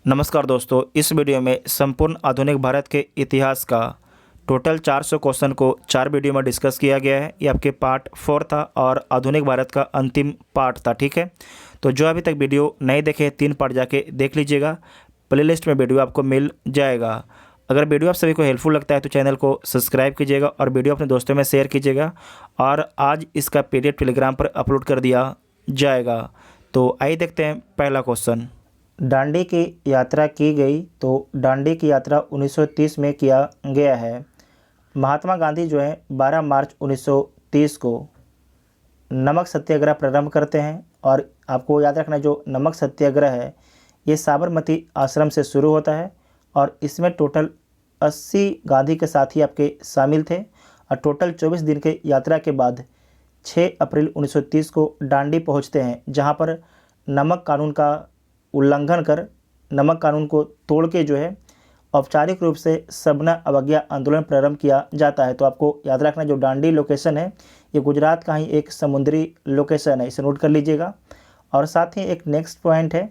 नमस्कार दोस्तों, इस वीडियो में संपूर्ण आधुनिक भारत के इतिहास का टोटल 400 क्वेश्चन को 4 वीडियो में डिस्कस किया गया है। ये आपके पार्ट 4 था और आधुनिक भारत का अंतिम पार्ट था। ठीक है, तो जो अभी तक वीडियो नहीं देखे 3 पार्ट जाके देख लीजिएगा। प्लेलिस्ट में वीडियो आपको मिल जाएगा। अगर वीडियो आप सभी को हेल्पफुल लगता है तो चैनल को सब्सक्राइब कीजिएगा और वीडियो अपने दोस्तों में शेयर कीजिएगा। और आज इसका PDF टेलीग्राम पर अपलोड कर दिया जाएगा। तो आइए देखते हैं पहला क्वेश्चन। दांडी की यात्रा की गई, तो दांडी की यात्रा 1930 में किया गया है। महात्मा गांधी जो है 12 मार्च 1930 को नमक सत्याग्रह प्रारंभ करते हैं। और आपको याद रखना, जो नमक सत्याग्रह है ये साबरमती आश्रम से शुरू होता है और इसमें टोटल 80 गांधी के साथी आपके शामिल थे। और टोटल 24 दिन के यात्रा के बाद 6 अप्रैल 1930 को दांडी पहुंचते हैं, जहां पर नमक कानून का उल्लंघन कर, नमक कानून को तोड़ के जो है औपचारिक रूप से सवर्ण अवज्ञा आंदोलन प्रारंभ किया जाता है। तो आपको याद रखना, जो दांडी लोकेशन है ये गुजरात का ही एक समुद्री लोकेशन है, इसे नोट कर लीजिएगा। और साथ ही एक नेक्स्ट पॉइंट है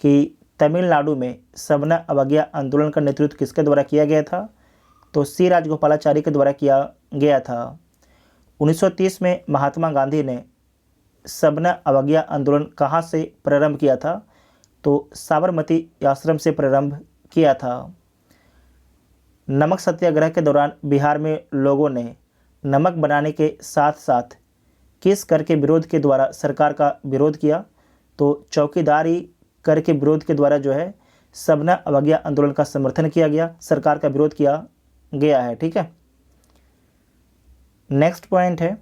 कि तमिलनाडु में सवर्ण अवज्ञा आंदोलन का नेतृत्व किसके द्वारा किया गया था, तो सी राजगोपालाचारी के द्वारा किया गया था। 1930 में महात्मा गांधी ने सवर्ण अवज्ञा आंदोलन कहाँ से प्रारंभ किया था, तो साबरमती आश्रम से प्रारंभ किया था। नमक सत्याग्रह के दौरान बिहार में लोगों ने नमक बनाने के साथ साथ किस कर के विरोध के द्वारा सरकार का विरोध किया, तो चौकीदारी कर के विरोध के द्वारा जो है सवर्ण अवज्ञा आंदोलन का समर्थन किया गया, सरकार का विरोध किया गया है। ठीक है, नेक्स्ट पॉइंट है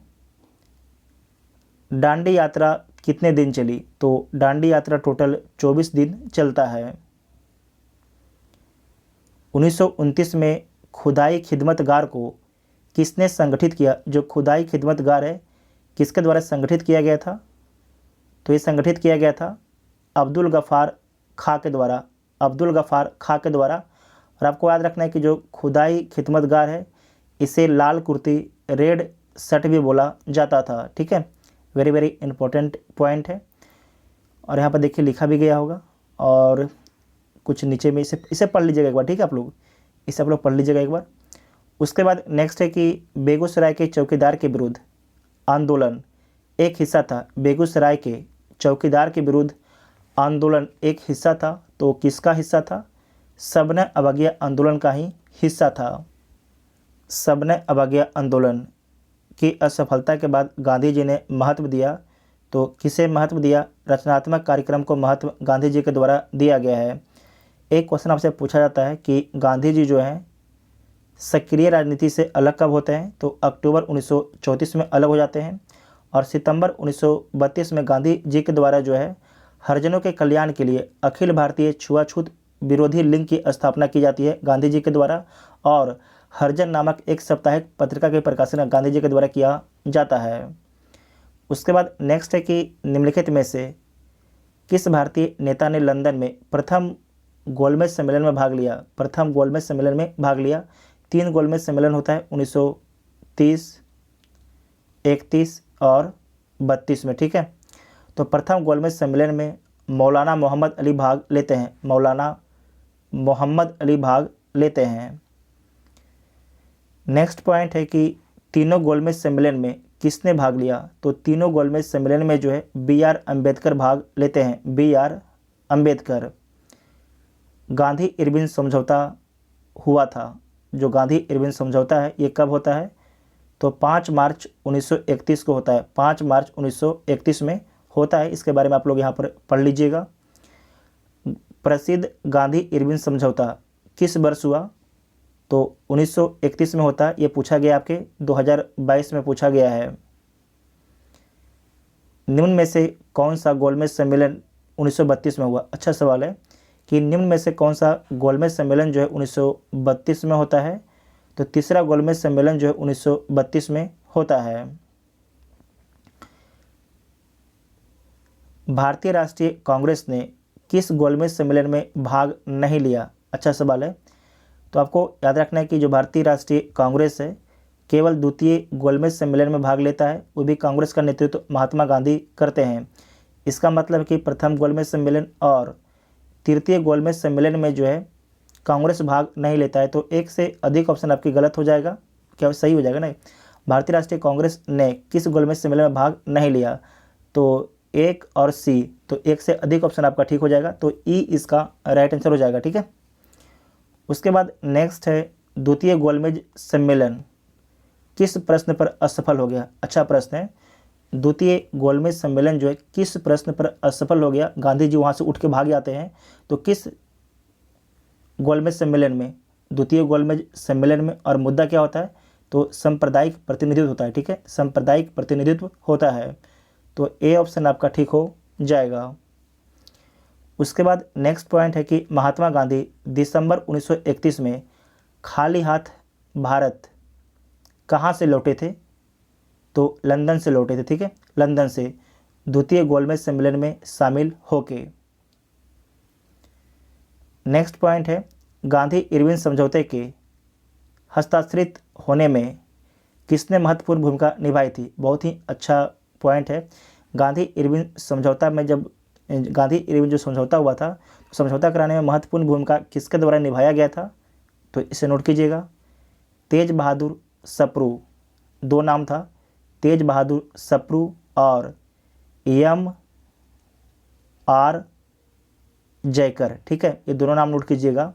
दांडी यात्रा कितने दिन चली, तो दांडी यात्रा टोटल 24 दिन चलता है। 1929 में खुदाई खिदमतगार को किसने संगठित किया, जो खुदाई खिदमतगार है किसके द्वारा संगठित किया गया था, तो ये संगठित किया गया था अब्दुल गफ़ार खां के द्वारा, अब्दुल गफ़ार खां के द्वारा। और आपको याद रखना है कि जो खुदाई खिदमतगार है इसे लाल कुर्ती, रेड शर्ट भी बोला जाता था। ठीक है, वेरी वेरी इंपॉर्टेंट पॉइंट है। और यहाँ पर देखिए लिखा भी गया होगा और कुछ नीचे में इसे पढ़ लीजिएगा एक बार। ठीक है, आप लोग पढ़ लीजिएगा एक बार। उसके बाद नेक्स्ट है कि बेगूसराय के चौकीदार के विरुद्ध आंदोलन एक हिस्सा था। बेगूसराय के चौकीदार के विरुद्ध आंदोलन एक हिस्सा था, तो किसका हिस्सा था, सवर्ण अवज्ञा आंदोलन का ही हिस्सा था। सवर्ण अवज्ञा आंदोलन की असफलता के बाद गांधी जी ने महत्व दिया, तो किसे महत्व दिया, रचनात्मक कार्यक्रम को महत्व गांधी जी के द्वारा दिया गया है। एक क्वेश्चन आपसे पूछा जाता है कि गांधी जी जो हैं सक्रिय राजनीति से अलग कब होते हैं, तो अक्टूबर 1934 में अलग हो जाते हैं। और सितंबर 1932 में गांधी जी के द्वारा जो है हरिजनों के कल्याण के लिए अखिल भारतीय छुआछूत विरोधी लीग की स्थापना की जाती है गांधी जी के द्वारा। और हरिजन नामक एक साप्ताहिक पत्रिका के प्रकाशन गांधी जी के द्वारा किया जाता है। उसके बाद नेक्स्ट है कि निम्नलिखित में से किस भारतीय नेता ने लंदन में प्रथम गोलमेज सम्मेलन में भाग लिया, प्रथम गोलमेज सम्मेलन में भाग लिया। 3 गोलमेज सम्मेलन होता है 1930, 31 और 32 में। ठीक है, तो प्रथम गोलमेज सम्मेलन में मौलाना मोहम्मद अली भाग लेते हैं, मौलाना मोहम्मद अली भाग लेते हैं। नेक्स्ट पॉइंट है कि तीनों गोलमेज सम्मेलन में किसने भाग लिया, तो तीनों गोलमेज सम्मेलन में जो है BR अम्बेडकर भाग लेते हैं, BR अम्बेडकर। गांधी इरविन समझौता हुआ था, जो गांधी इरविन समझौता है ये कब होता है, तो 5 मार्च 1931 को होता है, 5 मार्च 1931 में होता है। इसके बारे में आप लोग यहाँ पर पढ़ लीजिएगा। प्रसिद्ध गांधी इरविन समझौता किस वर्ष हुआ, तो 1931 में होता है। ये पूछा गया आपके 2022 में पूछा गया है। निम्न में से कौन सा गोलमेज सम्मेलन 1932 में हुआ, अच्छा सवाल है कि निम्न में से कौन सा गोलमेज सम्मेलन जो है 1932 में होता है, तो तीसरा गोलमेज सम्मेलन जो है 1932 में होता है। भारतीय राष्ट्रीय कांग्रेस ने किस गोलमेज सम्मेलन में भाग नहीं लिया, अच्छा सवाल है। तो आपको याद रखना है कि जो भारतीय राष्ट्रीय कांग्रेस है केवल द्वितीय गोलमेज सम्मेलन में भाग लेता है, वो भी कांग्रेस का नेतृत्व महात्मा गांधी करते हैं। इसका मतलब कि प्रथम गोलमेज सम्मेलन और तृतीय गोलमेज सम्मेलन में जो है कांग्रेस भाग नहीं लेता है, तो एक से अधिक ऑप्शन आपकी गलत हो जाएगा, क्या सही हो जाएगा नहीं। भारतीय राष्ट्रीय कांग्रेस ने किस गोलमेज सम्मेलन में भाग नहीं लिया, तो एक और सी, तो एक से अधिक ऑप्शन आपका ठीक हो जाएगा, तो ई इसका राइट आंसर हो जाएगा। ठीक है, उसके बाद नेक्स्ट है द्वितीय गोलमेज सम्मेलन किस प्रश्न पर असफल हो गया। अच्छा प्रश्न है, द्वितीय गोलमेज सम्मेलन जो है किस प्रश्न पर असफल हो गया। गांधी जी वहाँ से उठ के भाग जाते हैं, तो किस गोलमेज सम्मेलन में, द्वितीय गोलमेज सम्मेलन में, और मुद्दा क्या होता है, तो सांप्रदायिक प्रतिनिधित्व होता है। ठीक है, सांप्रदायिक प्रतिनिधित्व होता है, तो ए ऑप्शन आपका ठीक हो जाएगा। उसके बाद नेक्स्ट पॉइंट है कि महात्मा गांधी दिसंबर 1931 में खाली हाथ भारत कहाँ से लौटे थे, तो लंदन से लौटे थे। ठीक है, लंदन से द्वितीय गोलमेज सम्मेलन में शामिल होके। नेक्स्ट पॉइंट है गांधी इरविन समझौते के हस्ताक्षरित होने में किसने महत्वपूर्ण भूमिका निभाई थी। बहुत ही अच्छा पॉइंट है। गांधी इरविन समझौता में जब गांधी इरविन जो समझौता हुआ था, तो समझौता कराने में महत्वपूर्ण भूमिका किसके द्वारा निभाया गया था, तो इसे नोट कीजिएगा। तेज बहादुर सप्रू, दो नाम था, तेज बहादुर सप्रू और एम आर जयकर। ठीक है, ये दोनों नाम नोट कीजिएगा।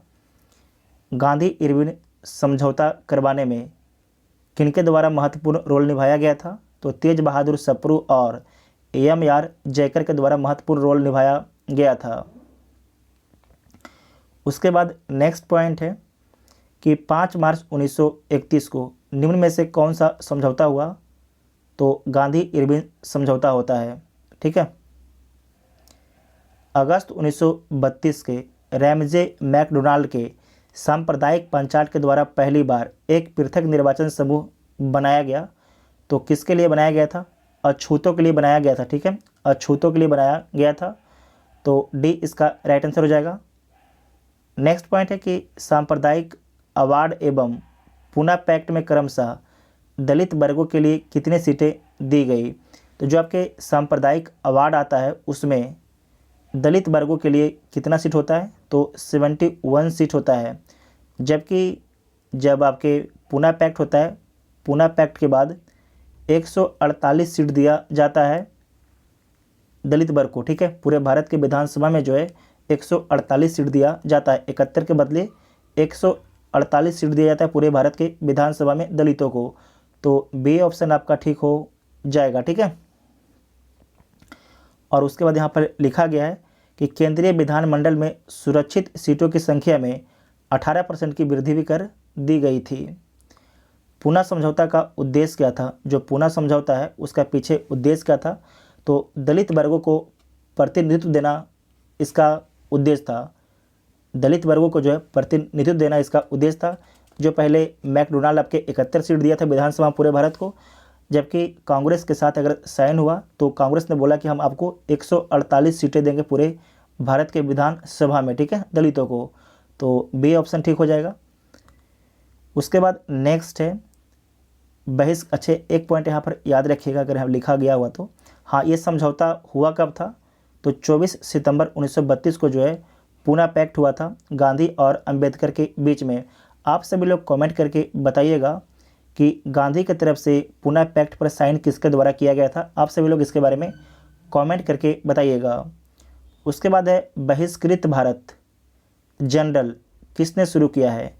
गांधी इरविन समझौता करवाने में किनके द्वारा महत्वपूर्ण रोल निभाया गया था, तो तेज बहादुर सप्रू और एम आर जयकर के द्वारा महत्वपूर्ण रोल निभाया गया था। उसके बाद नेक्स्ट पॉइंट है कि 5 मार्च 1931 को निम्न में से कौन सा समझौता हुआ, तो गांधी इरविन समझौता होता है। ठीक है, अगस्त 1932 के रैमजे मैकडोनाल्ड के सांप्रदायिक पंचायत के द्वारा पहली बार एक पृथक निर्वाचन समूह बनाया गया, तो किसके लिए बनाया गया था, अछूतों के लिए बनाया गया था। ठीक है, अछूतों के लिए बनाया गया था, तो डी इसका राइट आंसर हो जाएगा। नेक्स्ट पॉइंट है कि सांप्रदायिक अवार्ड एवं पूना पैक्ट में क्रमशः दलित वर्गों के लिए कितनी सीटें दी गई। तो जो आपके सांप्रदायिक अवार्ड आता है उसमें दलित वर्गों के लिए कितना सीट होता है, तो 71 सीट होता है। जबकि जब आपके पूना पैक्ट होता है, पूना पैक्ट के बाद 148 सीट दिया जाता है दलित वर्ग को। ठीक है, पूरे भारत के विधानसभा में जो है 148 सीट दिया जाता है, 71 के बदले 148 सीट दिया जाता है पूरे भारत के विधानसभा में दलितों को, तो बी ऑप्शन आपका ठीक हो जाएगा। ठीक है, और उसके बाद यहाँ पर लिखा गया है कि केंद्रीय विधानमंडल में सुरक्षित सीटों की संख्या में 18% की वृद्धि भी कर दी गई थी। पूना समझौता का उद्देश्य क्या था, जो पूना समझौता है उसका पीछे उद्देश्य क्या था, तो दलित वर्गों को प्रतिनिधित्व देना इसका उद्देश्य था। दलित वर्गों को जो है प्रतिनिधित्व देना इसका उद्देश्य था। जो पहले मैकडोनाल्ड आपके 71 सीट दिया था विधानसभा पूरे भारत को, जबकि कांग्रेस के साथ अगर साइन हुआ तो कांग्रेस ने बोला कि हम आपको 148 सीटें देंगे पूरे भारत के विधानसभा में। ठीक है, दलितों को, तो बी ऑप्शन ठीक हो जाएगा। उसके बाद नेक्स्ट है अच्छे एक पॉइंट यहाँ पर याद रखिएगा अगर यहाँ लिखा गया हुआ तो, हाँ ये समझौता हुआ कब था, तो 24 सितंबर 1932 को जो है पूना पैक्ट हुआ था गांधी और अंबेडकर के बीच में। आप सभी लोग कमेंट करके बताइएगा कि गांधी की तरफ से पूना पैक्ट पर साइन किसके द्वारा किया गया था। आप सभी लोग इसके बारे में कमेंट करके बताइएगा। उसके बाद है बहिष्कृत भारत जनरल किसने शुरू किया है,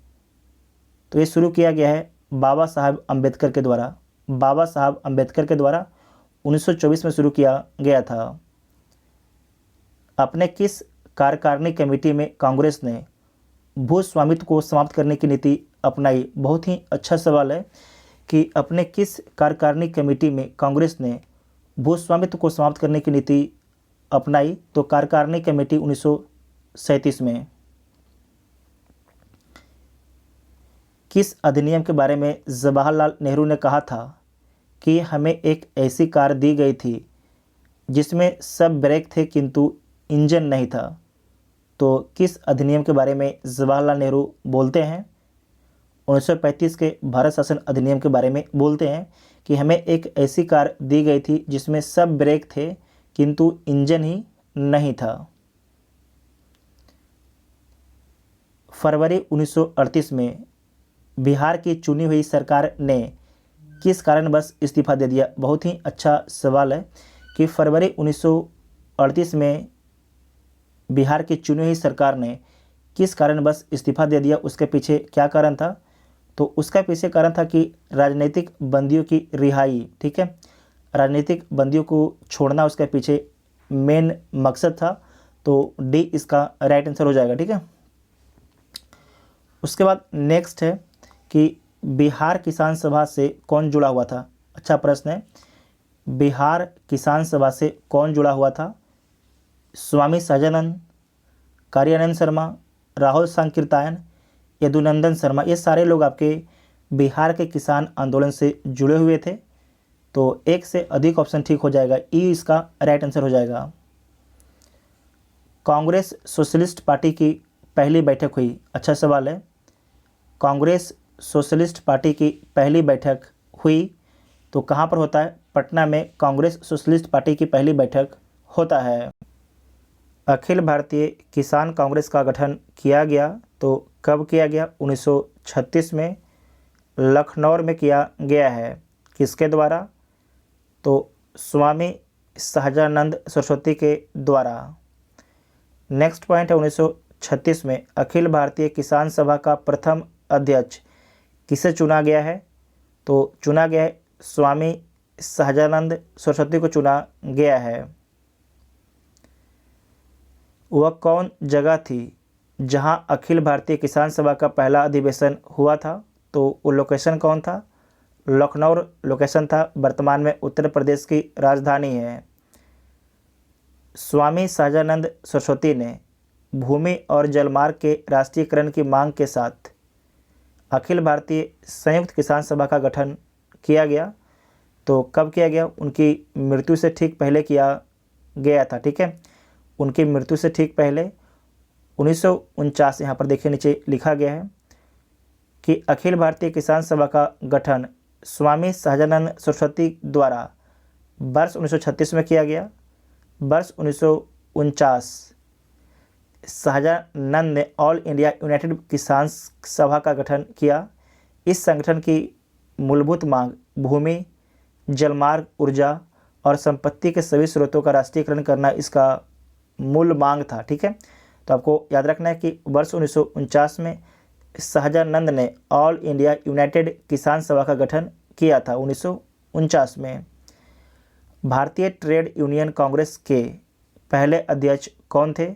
तो ये शुरू किया गया है बाबा साहब अम्बेडकर के द्वारा। बाबा साहब अम्बेडकर के द्वारा 1924 में शुरू किया गया था। अपने किस कार्यकारिणी कमेटी में कांग्रेस ने भू स्वामित्व को समाप्त करने की नीति अपनाई। बहुत ही अच्छा सवाल है कि अपने किस कार्यकारिणी कमेटी में कांग्रेस ने भू स्वामित्व को समाप्त करने की नीति अपनाई, तो कार्यकारिणी कमेटी 1937 में। किस अधिनियम के बारे में जवाहरलाल नेहरू ने कहा था कि हमें एक ऐसी कार दी गई थी जिसमें सब ब्रेक थे किंतु इंजन नहीं था, तो किस अधिनियम के बारे में जवाहरलाल नेहरू बोलते हैं। 1935 के भारत शासन अधिनियम के बारे में बोलते हैं कि हमें एक ऐसी कार दी गई थी जिसमें सब ब्रेक थे किंतु इंजन ही नहीं था। फरवरी 1938 में बिहार की चुनी हुई सरकार ने किस कारणवश इस्तीफा दे दिया। बहुत ही अच्छा सवाल है कि फरवरी 1938 में बिहार की चुनी हुई सरकार ने किस कारणवश इस्तीफा दे दिया, उसके पीछे क्या कारण था। तो उसका पीछे कारण था कि राजनीतिक बंदियों की रिहाई। ठीक है, राजनीतिक बंदियों को छोड़ना उसके पीछे मेन मकसद था। तो डी इसका राइट आंसर हो जाएगा। ठीक है, उसके बाद नेक्स्ट है कि बिहार किसान सभा से कौन जुड़ा हुआ था। अच्छा प्रश्न है, बिहार किसान सभा से कौन जुड़ा हुआ था। स्वामी सहजानंद, कार्यानंद शर्मा, राहुल सांकृत्यायन, यदुनंदन शर्मा, ये सारे लोग आपके बिहार के किसान आंदोलन से जुड़े हुए थे। तो एक से अधिक ऑप्शन ठीक हो जाएगा, ई इसका राइट आंसर हो जाएगा। कांग्रेस सोशलिस्ट पार्टी की पहली बैठक हुई। अच्छा सवाल है, कांग्रेस सोशलिस्ट पार्टी की पहली बैठक हुई तो कहाँ पर होता है। पटना में कांग्रेस सोशलिस्ट पार्टी की पहली बैठक होता है। अखिल भारतीय किसान कांग्रेस का गठन किया गया तो कब किया गया। 1936 में लखनऊ में किया गया है। किसके द्वारा, तो स्वामी सहजानंद सरस्वती के द्वारा। नेक्स्ट पॉइंट है, 1936 में अखिल भारतीय किसान सभा का प्रथम अध्यक्ष किसे चुना गया है। तो चुना गया है स्वामी सहजानंद सरस्वती को चुना गया है। वह कौन जगह थी जहां अखिल भारतीय किसान सभा का पहला अधिवेशन हुआ था। तो वो लोकेशन कौन था, लखनऊ लोकेशन था, वर्तमान में उत्तर प्रदेश की राजधानी है। स्वामी सहजानंद सरस्वती ने भूमि और जलमार्ग के राष्ट्रीयकरण की मांग के साथ अखिल भारतीय संयुक्त किसान सभा का गठन किया गया। तो कब किया गया, उनकी मृत्यु से ठीक पहले किया गया था। ठीक है, उनकी मृत्यु से ठीक पहले 1949, यहाँ पर देखिए नीचे लिखा गया है कि अखिल भारतीय किसान सभा का गठन स्वामी सहजानंद सरस्वती द्वारा वर्ष 1936 में किया गया। वर्ष 1949 सहजानंद ने ऑल इंडिया यूनाइटेड किसान सभा का गठन किया। इस संगठन की मूलभूत मांग भूमि, जलमार्ग, ऊर्जा और संपत्ति के सभी स्रोतों का राष्ट्रीयकरण करना इसका मूल मांग था। ठीक है, तो आपको याद रखना है कि वर्ष 1949 में सहजानंद ने ऑल इंडिया यूनाइटेड किसान सभा का गठन किया था 1949 में। भारतीय ट्रेड यूनियन कांग्रेस के पहले अध्यक्ष कौन थे।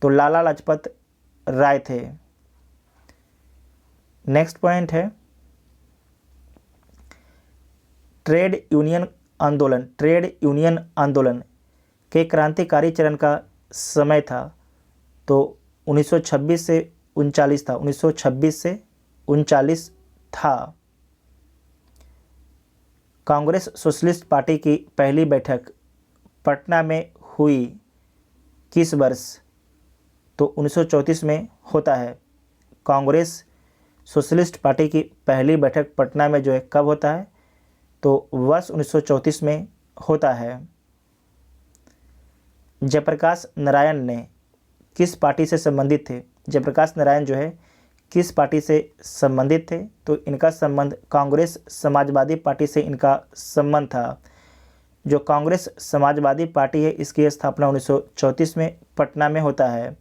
तो लाला लाजपत राय थे। नेक्स्ट पॉइंट है, ट्रेड यूनियन आंदोलन के क्रांतिकारी चरण का समय था। तो 1926 से 39 था। 1926 से 39 था। कांग्रेस सोशलिस्ट पार्टी की पहली बैठक पटना में हुई किस वर्ष। तो 1934 में होता है। कांग्रेस सोशलिस्ट पार्टी की पहली बैठक पटना में जो है कब होता है, तो वर्ष 1934 में होता है। जयप्रकाश नारायण ने किस पार्टी से संबंधित थे। जयप्रकाश नारायण जो है किस पार्टी से संबंधित थे, तो इनका संबंध कांग्रेस समाजवादी पार्टी से इनका संबंध था। जो कांग्रेस समाजवादी पार्टी है इसकी स्थापना 1934 में पटना में होता है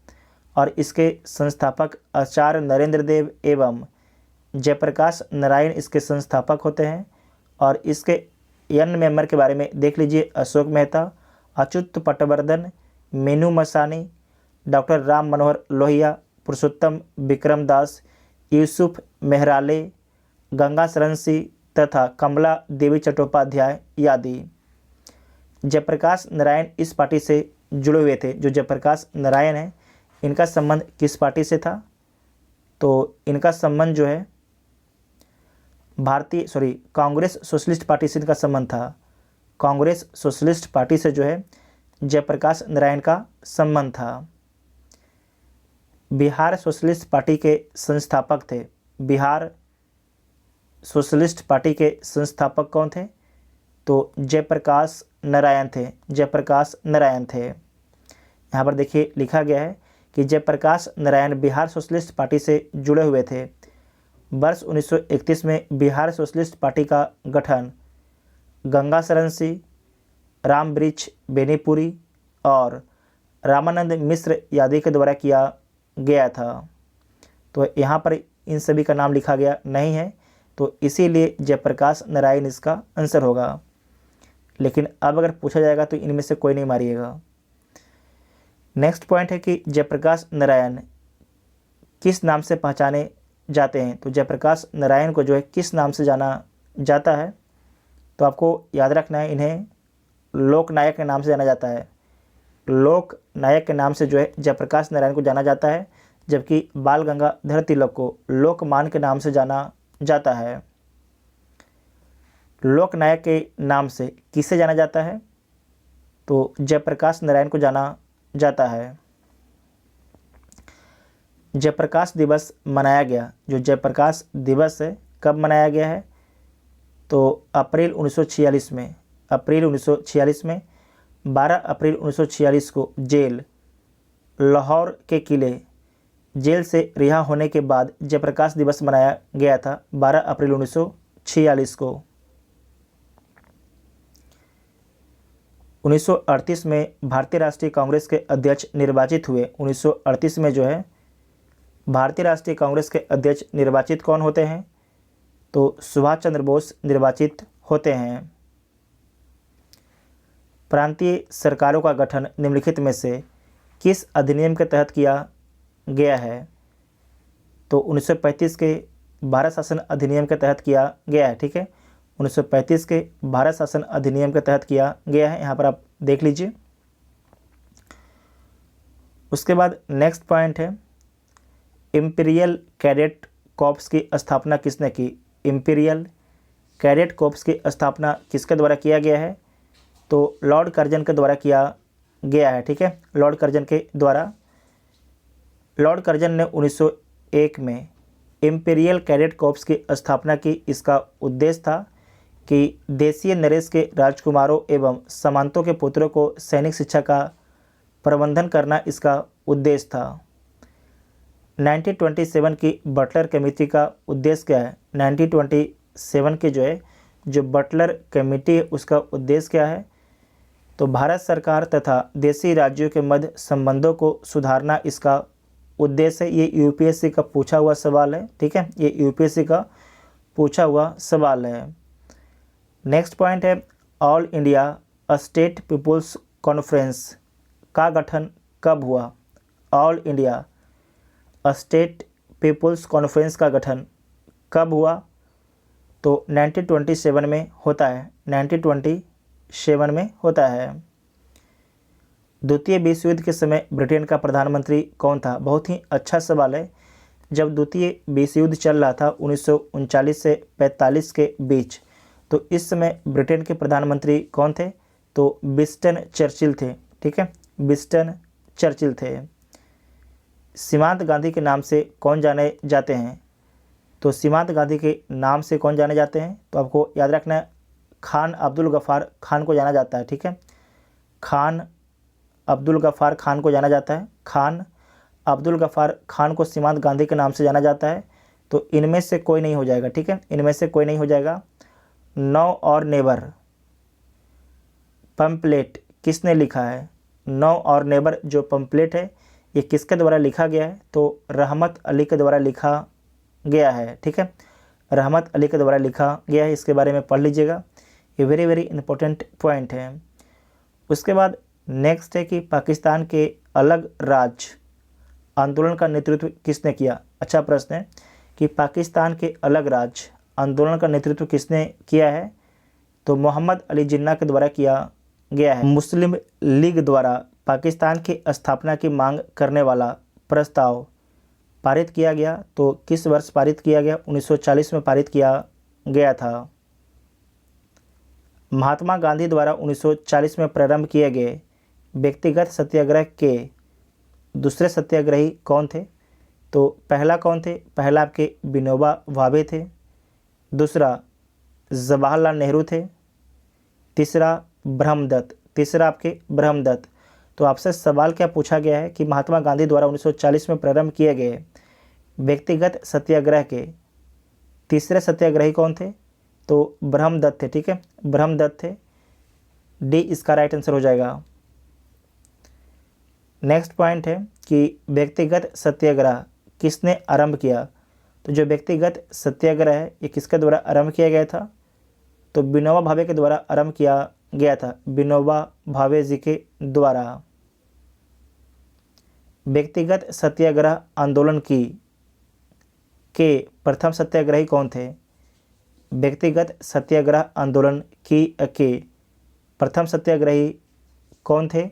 और इसके संस्थापक आचार्य नरेंद्र देव एवं जयप्रकाश नारायण इसके संस्थापक होते हैं। और इसके अन्य मेंबर के बारे में देख लीजिए, अशोक मेहता, अच्युत पटवर्धन, मीनू मसानी, डॉक्टर राम मनोहर लोहिया, पुरुषोत्तम विक्रम दास, यूसुफ मेहराले, गंगा शरण सिंह तथा कमला देवी चट्टोपाध्याय आदि। जयप्रकाश नारायण इस पार्टी से जुड़े हुए थे। जो जयप्रकाश नारायण है इनका संबंध किस पार्टी से था, तो इनका संबंध जो है कांग्रेस सोशलिस्ट पार्टी से इनका संबंध था। कांग्रेस सोशलिस्ट पार्टी से जो है जयप्रकाश नारायण का संबंध था। बिहार सोशलिस्ट पार्टी के संस्थापक थे। बिहार सोशलिस्ट पार्टी के संस्थापक कौन थे, तो जयप्रकाश नारायण थे। जयप्रकाश नारायण थे। यहाँ पर देखिए लिखा गया है कि जयप्रकाश नारायण बिहार सोशलिस्ट पार्टी से जुड़े हुए थे। वर्ष 1931 में बिहार सोशलिस्ट पार्टी का गठन गंगा शरण सिंह, रामवृक्ष बेनीपुरी और रामानंद मिश्र यादव के द्वारा किया गया था। तो यहाँ पर इन सभी का नाम लिखा गया नहीं है, तो इसीलिए जयप्रकाश नारायण इसका आंसर होगा। लेकिन अब अगर पूछा जाएगा तो इनमें से कोई नहीं मारिएगा। नेक्स्ट पॉइंट है कि जयप्रकाश नारायण किस नाम से पहचाने जाते हैं। तो जयप्रकाश नारायण को जो है किस नाम से जाना जाता है, तो आपको याद रखना है इन्हें लोकनायक के नाम से जाना जाता है। लोकनायक के नाम से जो है जयप्रकाश नारायण को जाना जाता है, जबकि बाल गंगाधर तिलक को लोकमान के नाम से जाना जाता है। लोकनायक के नाम से किसे जाना जाता है, तो जयप्रकाश नारायण को जाना जाता है। जयप्रकाश दिवस मनाया गया, जो जयप्रकाश दिवस है कब मनाया गया है, तो अप्रैल 1946 में। अप्रैल 1946 में 12 अप्रैल 1946 को जेल लाहौर के किले जेल से रिहा होने के बाद जयप्रकाश दिवस मनाया गया था 12 अप्रैल 1946 को। 1938 में भारतीय राष्ट्रीय कांग्रेस के अध्यक्ष निर्वाचित हुए। 1938 में जो है भारतीय राष्ट्रीय कांग्रेस के अध्यक्ष निर्वाचित कौन होते हैं, तो सुभाष चंद्र बोस निर्वाचित होते हैं। प्रांतीय सरकारों का गठन निम्नलिखित में से किस अधिनियम के तहत किया गया है, तो 1935 के भारत शासन अधिनियम के तहत किया गया है। ठीक है, 1935 के भारत शासन अधिनियम के तहत किया गया है, यहाँ पर आप देख लीजिए। उसके बाद नेक्स्ट पॉइंट है इंपीरियल कैडेट कॉर्प्स की स्थापना किसने की। इंपीरियल कैडेट कॉर्प्स की स्थापना किसके द्वारा किया गया है, तो लॉर्ड कर्जन के द्वारा किया गया है। ठीक है, लॉर्ड कर्जन के द्वारा। लॉर्ड कर्जन ने 1901 में इंपीरियल कैडेट कॉर्प्स की स्थापना की। इसका उद्देश्य था कि देशीय नरेश के राजकुमारों एवं सामंतों के पुत्रों को सैनिक शिक्षा का प्रबंधन करना इसका उद्देश्य था। 1927 की बटलर कमेटी का उद्देश्य क्या है। 1927 के जो बटलर कमेटी है उसका उद्देश्य क्या है, तो भारत सरकार तथा देशी राज्यों के मध्य संबंधों को सुधारना इसका उद्देश्य है। ये यूपीएससी का पूछा हुआ सवाल है। ठीक है, ये यूपीएससी का पूछा हुआ सवाल है। नेक्स्ट पॉइंट है all India state peoples conference का गठन कब हुआ। All India state peoples conference का गठन कब हुआ, तो 1927 में होता है। 1927 में होता है। द्वितीय विश्व युद्ध के समय ब्रिटेन का प्रधानमंत्री कौन था। बहुत ही अच्छा सवाल है। जब द्वितीय विश्व युद्ध चल रहा था 1939 से 45 के बीच, तो इस समय ब्रिटेन के प्रधानमंत्री कौन थे, तो विंस्टन चर्चिल थे। ठीक है, विंस्टन चर्चिल थे। सीमांत गांधी के नाम से कौन जाने जाते हैं, तो सीमांत गांधी के नाम से कौन जाने जाते हैं, तो आपको याद रखना है खान अब्दुल गफ़ार खान को जाना जाता है। ठीक है, खान अब्दुल गफ़ार खान को जाना जाता है। खान अब्दुल गफ़ार खान को सीमांत गांधी के नाम से जाना जाता है। तो इनमें से कोई नहीं हो जाएगा। ठीक है, इनमें से कोई नहीं हो जाएगा। नो और नेवर पंपलेट किसने लिखा है। नो और नेवर जो पंपलेट है ये किसके द्वारा लिखा गया है, तो रहमत अली के द्वारा लिखा गया है। ठीक है, रहमत अली के द्वारा लिखा गया है। इसके बारे में पढ़ लीजिएगा, ये वेरी वेरी इंपॉर्टेंट पॉइंट है। उसके बाद नेक्स्ट है कि पाकिस्तान के अलग राज्य आंदोलन का नेतृत्व किसने किया। अच्छा प्रश्न है कि पाकिस्तान के अलग राज्य आंदोलन का नेतृत्व किसने किया है, तो मोहम्मद अली जिन्ना के द्वारा किया गया है। मुस्लिम लीग द्वारा पाकिस्तान की स्थापना की मांग करने वाला प्रस्ताव पारित किया गया, तो किस वर्ष पारित किया गया, 1940 में पारित किया गया था। महात्मा गांधी द्वारा 1940 में प्रारंभ किए गए व्यक्तिगत सत्याग्रह के दूसरे सत्याग्रही कौन थे, तो पहला कौन थे, पहला आपके विनोबा भावे थे, दूसरा जवाहरलाल नेहरू थे, तीसरा ब्रह्मदत्त, तीसरा आपके ब्रह्मदत्त। तो आपसे सवाल क्या पूछा गया है कि महात्मा गांधी द्वारा 1940 में प्रारंभ किए गए व्यक्तिगत सत्याग्रह के तीसरे सत्याग्रही कौन थे? तो ब्रह्मदत्त थे। ठीक है, ब्रह्मदत्त थे। डी इसका राइट आंसर हो जाएगा। नेक्स्ट पॉइंट है कि व्यक्तिगत सत्याग्रह किसने आरंभ किया? तो जो व्यक्तिगत सत्याग्रह है ये किसके द्वारा आरंभ किया गया था? तो विनोबा भावे के द्वारा आरंभ किया गया था, विनोबा भावे जी के द्वारा। व्यक्तिगत सत्याग्रह आंदोलन के प्रथम सत्याग्रही कौन थे? व्यक्तिगत सत्याग्रह आंदोलन के प्रथम सत्याग्रही कौन थे?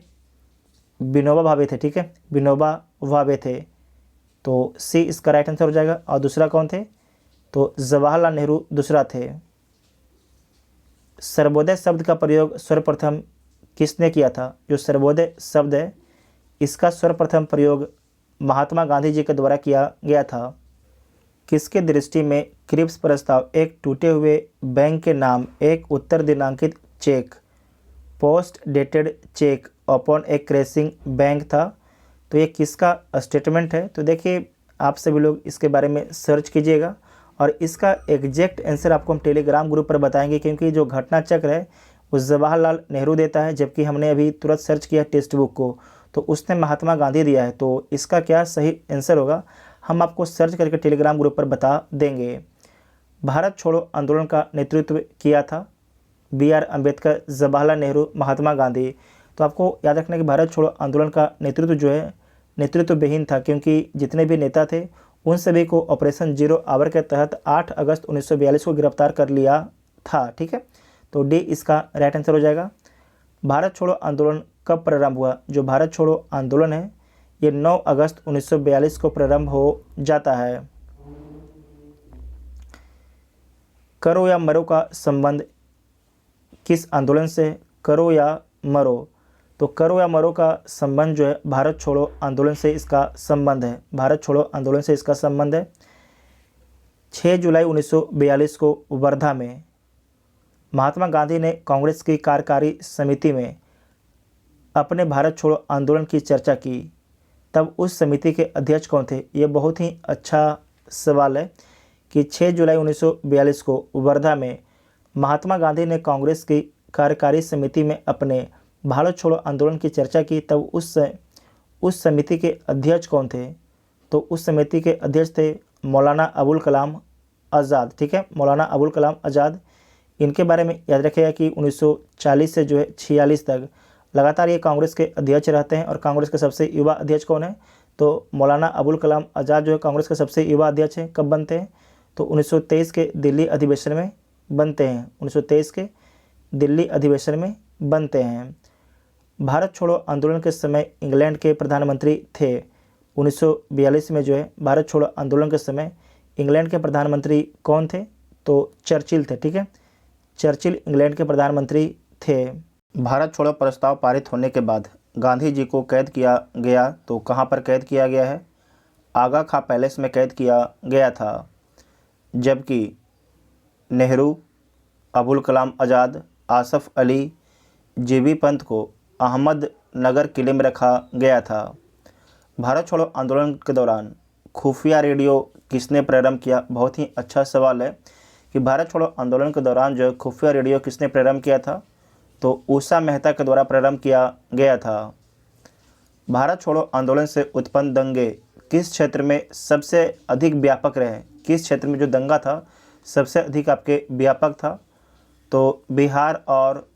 विनोबा भावे थे। ठीक है, विनोबा भावे थे। तो सी इसका राइट आंसर हो जाएगा। और दूसरा कौन थे? तो जवाहरलाल नेहरू दूसरा थे। सर्वोदय शब्द का प्रयोग सर्वप्रथम किसने किया था? जो सर्वोदय शब्द है इसका सर्वप्रथम प्रयोग महात्मा गांधी जी के द्वारा किया गया था। किसके दृष्टि में क्रिप्स प्रस्ताव एक टूटे हुए बैंक के नाम एक उत्तर दिनांकित cheque post dated cheque upon एक क्रैशिंग बैंक था? तो ये किसका स्टेटमेंट है? तो देखिए आप सभी लोग इसके बारे में सर्च कीजिएगा और इसका एग्जैक्ट आंसर आपको हम टेलीग्राम ग्रुप पर बताएंगे, क्योंकि जो घटना चक्र है वो जवाहरलाल नेहरू देता है, जबकि हमने अभी तुरंत सर्च किया टेक्स्ट बुक को तो उसने महात्मा गांधी दिया है। तो इसका क्या सही आंसर होगा हम आपको सर्च करके टेलीग्राम ग्रुप पर बता देंगे। भारत छोड़ो आंदोलन का नेतृत्व किया था बी.आर. अम्बेडकर, जवाहरलाल नेहरू, महात्मा गांधी। तो आपको याद रखना कि भारत छोड़ो आंदोलन का नेतृत्व जो है नेतृत्व विहीन था, क्योंकि जितने भी नेता थे उन सभी को ऑपरेशन जीरो आवर के तहत 8 अगस्त 1942 को गिरफ्तार कर लिया था। ठीक है, तो डी इसका राइट आंसर हो जाएगा। भारत छोड़ो आंदोलन कब प्रारंभ हुआ? जो भारत छोड़ो आंदोलन है ये 9 अगस्त 1942 को प्रारंभ हो जाता है। करो या मरो का संबंध किस आंदोलन से? करो या मरो, तो करो या मरो का संबंध जो है भारत छोड़ो आंदोलन से इसका संबंध है। भारत छोड़ो आंदोलन से इसका संबंध है। 6 जुलाई 1942 को वर्धा में महात्मा गांधी ने कांग्रेस की कार्यकारी समिति में अपने भारत छोड़ो आंदोलन की चर्चा की, तब उस समिति के अध्यक्ष कौन थे? ये बहुत ही अच्छा सवाल है कि 6 जुलाई 1942 को वर्धा में महात्मा गांधी ने कांग्रेस की कार्यकारी समिति में अपने भारत छोड़ो आंदोलन की चर्चा की, तब उस समिति के अध्यक्ष कौन थे? तो उस समिति के अध्यक्ष थे मौलाना अबुल कलाम आज़ाद। ठीक है, मौलाना अबुल कलाम आज़ाद। इनके बारे में याद रखिएगा कि 1940 से जो है 46 तक लगातार ये कांग्रेस के अध्यक्ष रहते हैं। और कांग्रेस के सबसे युवा अध्यक्ष कौन है? तो मौलाना अबुल कलाम आज़ाद जो है कांग्रेस के सबसे युवा अध्यक्ष हैं। कब बनते हैं? तो 1923 के दिल्ली अधिवेशन में बनते हैं। 1923 के दिल्ली अधिवेशन में बनते हैं। भारत छोड़ो आंदोलन के समय इंग्लैंड के प्रधानमंत्री थे। 1942 में जो है भारत छोड़ो आंदोलन के समय इंग्लैंड के प्रधानमंत्री कौन थे? तो चर्चिल थे। ठीक है, चर्चिल इंग्लैंड के प्रधानमंत्री थे। भारत छोड़ो प्रस्ताव पारित होने के बाद गांधी जी को कैद किया गया, तो कहाँ पर कैद किया गया है? आगा खां पैलेस में कैद किया गया था। जबकि नेहरू, अबुल कलाम आज़ाद, आसफ अली, जीबी पंत को अहमदनगर किले में रखा गया था। भारत छोड़ो आंदोलन के दौरान खुफिया रेडियो किसने प्रारंभ किया? बहुत ही अच्छा सवाल है कि भारत छोड़ो आंदोलन के दौरान जो खुफिया रेडियो किसने प्रारंभ किया था? तो उषा मेहता के द्वारा प्रारंभ किया गया था। भारत छोड़ो आंदोलन से उत्पन्न दंगे किस क्षेत्र में सबसे अधिक व्यापक रहे? किस क्षेत्र में जो दंगा था सबसे अधिक आपके व्यापक था? तो बिहार और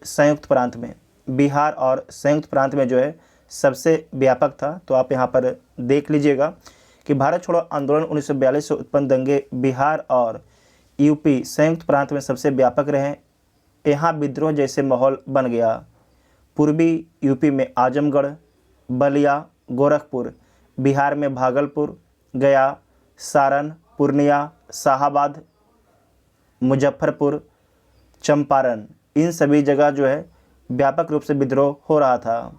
संयुक्त प्रांत में, बिहार और संयुक्त प्रांत में जो है सबसे व्यापक था। तो आप यहाँ पर देख लीजिएगा कि भारत छोड़ो आंदोलन 1942 से उत्पन्न दंगे बिहार और यूपी संयुक्त प्रांत में सबसे व्यापक रहे। यहाँ विद्रोह जैसे माहौल बन गया। पूर्वी यूपी में आजमगढ़, बलिया, गोरखपुर, बिहार में भागलपुर, गया, सारण, पूर्णिया, शाहाबाद, मुजफ्फरपुर, चंपारण, इन सभी जगह जो है व्यापक रूप से विद्रोह हो रहा था।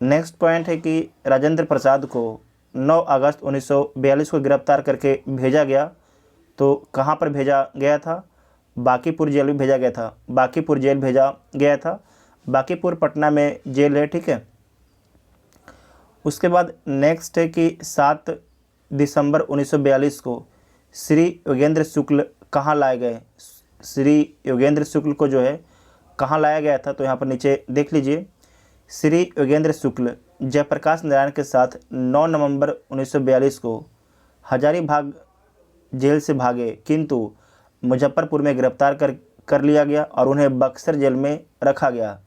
नेक्स्ट पॉइंट है कि राजेंद्र प्रसाद को 9 अगस्त 1942 को गिरफ्तार करके भेजा गया, तो कहाँ पर भेजा गया था? बांकीपुर जेल में भेजा गया था। बांकीपुर जेल भेजा गया था। बांकीपुर पटना में जेल है। ठीक है, उसके बाद नेक्स्ट है कि 7 दिसंबर 1942 को श्री योगेंद्र शुक्ल कहाँ लाए गए। श्री योगेंद्र शुक्ल को जो है कहाँ लाया गया था, तो यहाँ पर नीचे देख लीजिए। श्री योगेंद्र शुक्ल जयप्रकाश नारायण के साथ 9 नवंबर 1942 को हजारीबाग जेल से भागे, किंतु मुजफ्फरपुर में गिरफ्तार कर लिया गया और उन्हें बक्सर जेल में रखा गया।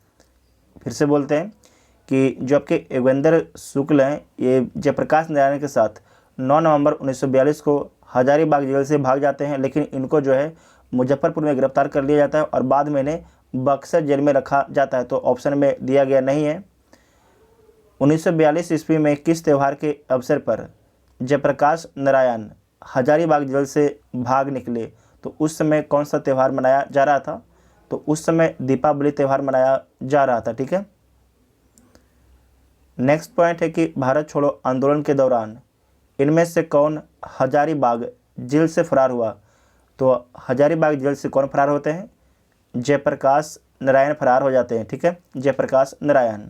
फिर से बोलते हैं कि जो आपके योगेंद्र शुक्ल हैं, ये जयप्रकाश नारायण के साथ 9 नवंबर 1942 को हजारीबाग जेल से भाग जाते हैं, लेकिन इनको जो है मुजफ्फरपुर में गिरफ्तार कर लिया जाता है और बाद में इन्हें बक्सर जेल में रखा जाता है। तो ऑप्शन में दिया गया नहीं है। 1942 ईस्वी में किस त्यौहार के अवसर पर जयप्रकाश नारायण हजारीबाग जेल से भाग निकले, तो उस समय कौन सा त्यौहार मनाया जा रहा था, तो उस समय दीपावली त्यौहार मनाया जा रहा था। ठीक है। नेक्स्ट पॉइंट है कि भारत छोड़ो आंदोलन के दौरान इनमें से कौन हजारीबाग जेल से फरार हुआ, तो हजारीबाग जेल से कौन फरार होते हैं, जयप्रकाश नारायण फरार हो जाते हैं। ठीक है, जयप्रकाश नारायण।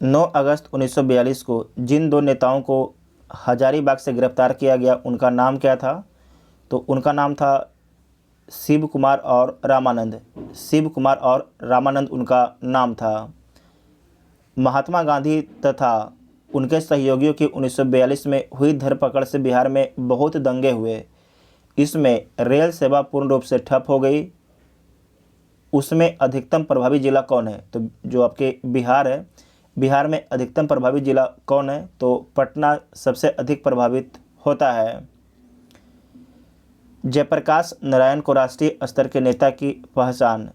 9 अगस्त 1942 को जिन दो नेताओं को हजारीबाग से गिरफ्तार किया गया उनका नाम क्या था, तो उनका नाम था शिव कुमार और रामानंद। शिव कुमार और रामानंद उनका नाम था। महात्मा गांधी तथा उनके सहयोगियों की 1942 में हुई धरपकड़ से बिहार में बहुत दंगे हुए। इसमें रेल सेवा पूर्ण रूप से ठप हो गई। उसमें अधिकतम प्रभावी जिला कौन है, तो जो आपके बिहार है, बिहार में अधिकतम प्रभावित जिला कौन है, तो पटना सबसे अधिक प्रभावित होता है। जयप्रकाश नारायण को राष्ट्रीय स्तर के नेता की पहचान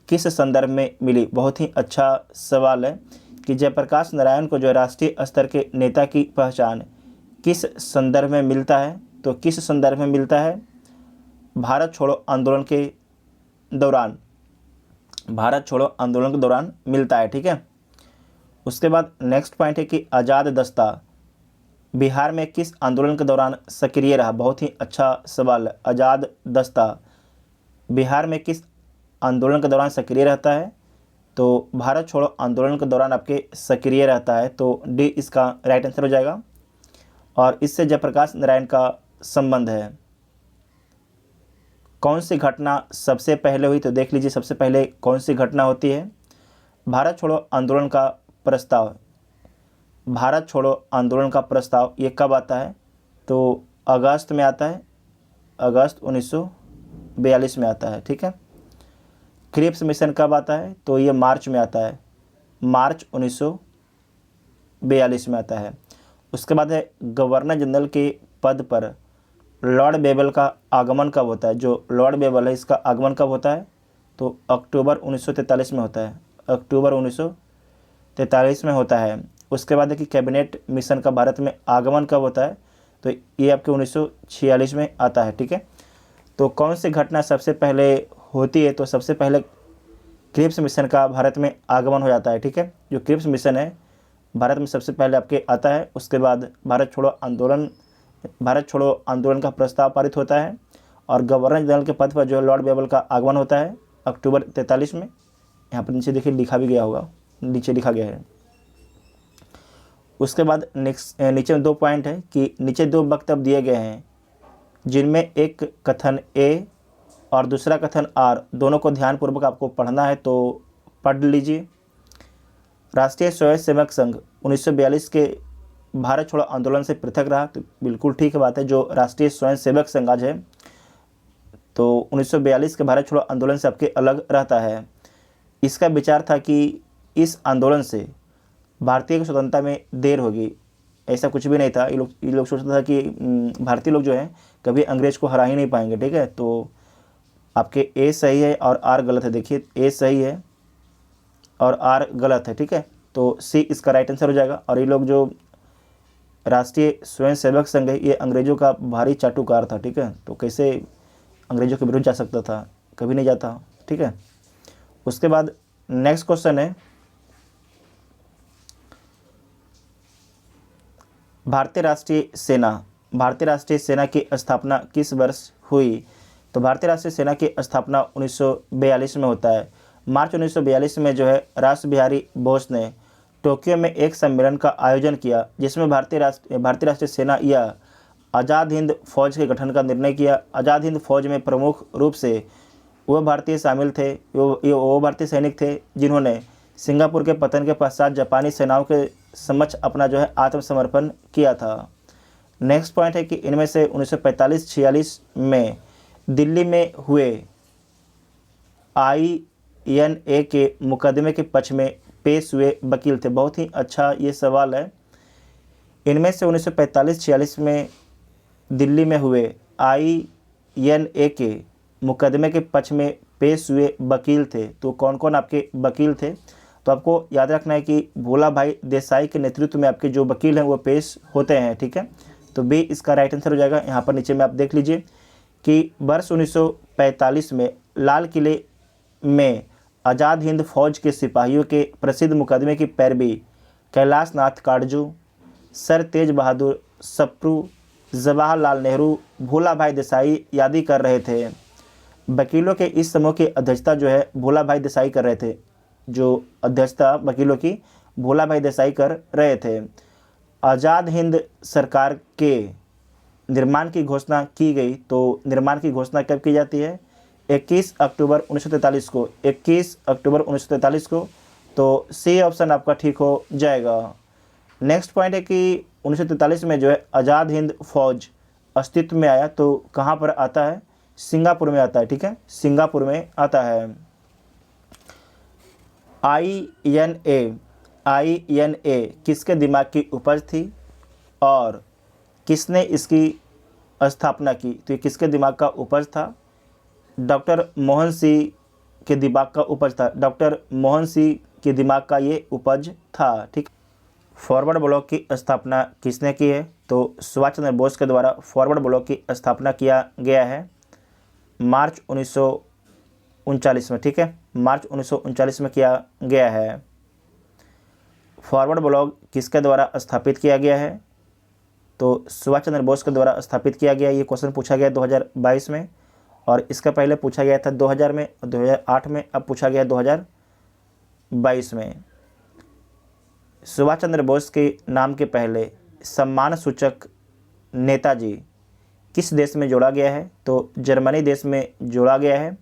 किस संदर्भ में मिली। बहुत ही अच्छा सवाल है कि जयप्रकाश नारायण को जो राष्ट्रीय स्तर के नेता की पहचान किस संदर्भ में मिलता है, तो किस संदर्भ में मिलता है, भारत छोड़ो आंदोलन के दौरान, भारत छोड़ो आंदोलन के दौरान मिलता है। ठीक है। उसके बाद नेक्स्ट पॉइंट है कि आज़ाद दस्ता बिहार में किस आंदोलन के दौरान सक्रिय रहा। बहुत ही अच्छा सवाल है। आज़ाद दस्ता बिहार में किस आंदोलन के दौरान सक्रिय रहता है, तो भारत छोड़ो आंदोलन के दौरान आपके सक्रिय रहता है, तो डी इसका राइट आंसर हो जाएगा। और इससे जयप्रकाश नारायण का संबंध है। कौन सी घटना सबसे पहले हुई, तो देख लीजिए सबसे पहले कौन सी घटना होती है, भारत छोड़ो आंदोलन का प्रस्ताव। भारत छोड़ो आंदोलन का प्रस्ताव ये कब आता है, तो अगस्त में आता है, अगस्त 1942 में आता है। ठीक है। क्रिप्स मिशन कब आता है, तो ये मार्च में आता है, मार्च 1942 में आता है। उसके बाद है गवर्नर जनरल के पद पर लॉर्ड बेबल का आगमन कब होता है। जो लॉर्ड बेबल है इसका आगमन कब होता है, तो अक्टूबर 1943 में होता है, अक्टूबर 1943 में होता है। उसके बाद है कि कैबिनेट मिशन का भारत में आगमन कब होता है, तो ये आपके 1946 में आता है। ठीक है। तो कौन सी घटना सबसे पहले होती है, तो सबसे पहले क्रिप्स मिशन का भारत में आगमन हो जाता है। ठीक है। जो क्रिप्स मिशन है भारत में सबसे पहले आपके आता है। उसके बाद भारत छोड़ो आंदोलन का प्रस्ताव पारित होता है और गवर्नर जनरल के पद पर जो है लॉर्ड बेबल का आगमन होता है अक्टूबर 43 में। यहाँ पर नीचे देखिए लिखा भी गया होगा, नीचे लिखा गया है। उसके बाद नीचे में 2 पॉइंट है कि नीचे 2 वक्तव्य दिए गए हैं जिनमें एक कथन ए और दूसरा कथन आर, दोनों को ध्यानपूर्वक आपको पढ़ना है, तो पढ़ लीजिए। राष्ट्रीय स्वयंसेवक संघ 1942 के भारत छोड़ो आंदोलन से पृथक रहा, तो बिल्कुल ठीक बात है। जो राष्ट्रीय स्वयंसेवक संघ आज है तो 1942 के भारत छोड़ो आंदोलन से आपके अलग रहता है। इसका विचार था कि इस आंदोलन से भारतीय स्वतंत्रता में देर होगी। ऐसा कुछ भी नहीं था। ये लोग सोचता था कि भारतीय लोग जो हैं कभी अंग्रेज को हरा ही नहीं पाएंगे। ठीक है। तो आपके ए सही है और आर गलत है। देखिए ए सही है और आर गलत है। ठीक है। तो सी इसका राइट आंसर हो जाएगा। और ये लोग जो राष्ट्रीय स्वयंसेवक संघ है ये अंग्रेजों का भारी चाटुकार था। ठीक है। तो कैसे अंग्रेजों के विरुद्ध जा सकता था, कभी नहीं जाता। ठीक है। उसके बाद नेक्स्ट क्वेश्चन है भारतीय राष्ट्रीय सेना की स्थापना किस वर्ष हुई, तो भारतीय राष्ट्रीय सेना की स्थापना 1942 में होता है। मार्च 1942 में जो है रास बिहारी बोस ने टोक्यो में एक सम्मेलन का आयोजन किया जिसमें भारतीय राष्ट्रीय सेना या आज़ाद हिंद फौज के गठन का निर्णय किया। आज़ाद हिंद फौज में प्रमुख रूप से वह भारतीय शामिल थे, वो भारतीय सैनिक थे जिन्होंने सिंगापुर के पतन के पश्चात जापानी सेनाओं के समक्ष अपना जो है आत्मसमर्पण किया था। नेक्स्ट पॉइंट है कि इनमें से 1945-46 में दिल्ली में हुए INA के मुकदमे के पक्ष में पेश हुए वकील थे। बहुत ही अच्छा ये सवाल है। इनमें से 1945-46 में दिल्ली में हुए INA के मुकदमे के पक्ष में पेश हुए वकील थे। तो कौन कौन आपके वकील थे? तो आपको याद रखना है कि भोला भाई देसाई के नेतृत्व में आपके जो वकील हैं वो पेश होते हैं। ठीक है, तो बी इसका राइट आंसर हो जाएगा। यहाँ पर नीचे में आप देख लीजिए कि वर्ष 1945 में लाल किले में आज़ाद हिंद फौज के सिपाहियों के प्रसिद्ध मुकदमे की पैरवी कैलाश नाथ काटजू, सर तेज बहादुर सप्रू, जवाहरलाल नेहरू, भोला भाई देसाई आदि कर रहे थे। वकीलों के इस समूह की अध्यक्षता जो है भोला भाई देसाई कर रहे थे। जो अध्यक्षता वकीलों की भोला भाई देसाई कर रहे थे। आज़ाद हिंद सरकार के निर्माण की घोषणा की गई। तो निर्माण की घोषणा कब की जाती है? 21 अक्टूबर 1943 को। 21 अक्टूबर 1943 को। तो सी ऑप्शन आपका ठीक हो जाएगा। नेक्स्ट पॉइंट है कि 1943 में जो है आज़ाद हिंद फौज अस्तित्व में आया। तो कहाँ पर आता है? सिंगापुर में आता है। ठीक है, सिंगापुर में आता है। INA किसके दिमाग की उपज थी और किसने इसकी स्थापना की? तो ये किसके दिमाग का उपज था? डॉक्टर मोहन सिंह के दिमाग का उपज था। डॉक्टर मोहन सिंह के दिमाग का ये उपज था। ठीक, फॉरवर्ड ब्लॉक की स्थापना किसने की है? तो सुभाष चंद्र बोस के द्वारा फॉरवर्ड ब्लॉक की स्थापना किया गया है मार्च 1939 में। ठीक है, मार्च 1939 में किया गया है। फॉरवर्ड ब्लॉक किसके द्वारा स्थापित किया गया है? तो सुभाष चंद्र बोस के द्वारा स्थापित किया गया। ये क्वेश्चन पूछा गया 2022 में और इसका पहले पूछा गया था 2000 में, 2008 में, अब पूछा गया 2022 में। सुभाष चंद्र बोस के नाम के पहले सम्मान सूचक नेताजी किस देश में जोड़ा गया है? तो जर्मनी देश में जोड़ा गया है,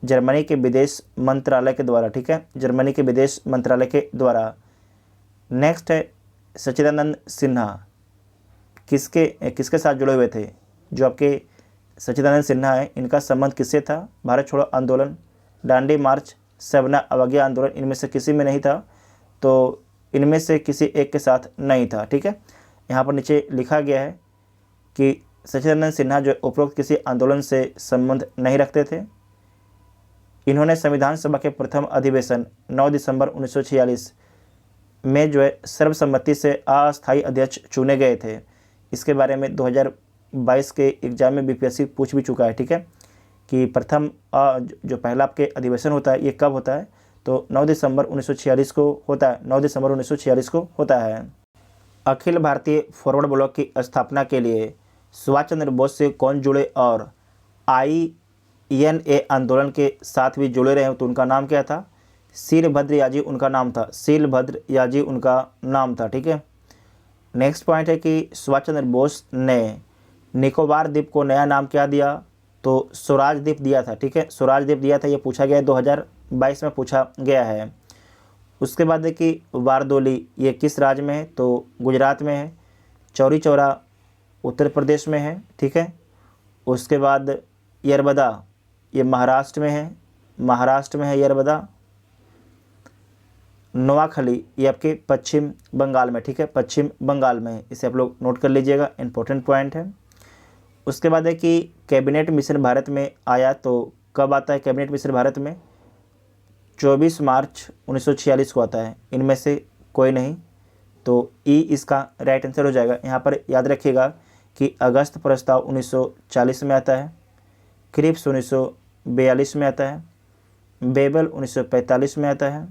जर्मनी के विदेश मंत्रालय के द्वारा। ठीक है, जर्मनी के विदेश मंत्रालय के द्वारा। नेक्स्ट है सच्चिदानंद सिन्हा किसके साथ जुड़े हुए थे? जो आपके सच्चिदानंद सिन्हा है, इनका संबंध किससे था? भारत छोड़ो आंदोलन, दांडी मार्च, सवना अवज्ञा आंदोलन, इनमें से किसी में नहीं था। तो इनमें से किसी एक के साथ नहीं था। ठीक है, यहाँ पर नीचे लिखा गया है कि सच्चिदानंद सिन्हा जो उपरोक्त किसी आंदोलन से संबंध नहीं रखते थे। इन्होंने संविधान सभा के प्रथम अधिवेशन 9 दिसंबर 1946 में जो है सर्वसम्मति से अस्थायी अध्यक्ष चुने गए थे। इसके बारे में 2022 के एग्जाम में BPSC पूछ भी चुका है। ठीक है, कि प्रथम जो पहला आपके अधिवेशन होता है ये कब होता है? तो 9 दिसंबर 1946 को होता है। 9 दिसंबर 1946 को होता है। अखिल भारतीय फॉरवर्ड ब्लॉक की स्थापना के लिए सुभाष चंद्र बोस से कौन जुड़े और INA आंदोलन के साथ भी जुड़े रहे? तो उनका नाम क्या था? शीलभद्र याजी उनका नाम था। शीलभद्र याजी उनका नाम था। ठीक है, नेक्स्ट पॉइंट है कि सुभाष चंद्र बोस ने निकोबार द्वीप को नया नाम क्या दिया? तो स्वराज द्वीप दिया था। ठीक है, स्वराज द्वीप दिया था। ये पूछा गया 2022 में पूछा गया है। उसके बाद है कि बारदोली ये किस राज्य में है? तो गुजरात में है। चौरी चौरा उत्तर प्रदेश में है। ठीक है, उसके बाद यरबदा ये महाराष्ट्र में है। महाराष्ट्र में है यरबदा। नोआखली ये आपके पश्चिम बंगाल में। ठीक है, पश्चिम बंगाल में है। इसे आप लोग नोट कर लीजिएगा, इंपॉर्टेंट पॉइंट है। उसके बाद है कि कैबिनेट मिशन भारत में आया। तो कब आता है कैबिनेट मिशन भारत में? 24 मार्च 1946 को आता है। इनमें से कोई नहीं। तो ई इसका राइट आंसर हो जाएगा। यहाँ पर याद रखिएगा कि अगस्त प्रस्ताव 1940 में आता है, क्रिप्स 1942 में आता है, बेबल 1945 में आता है,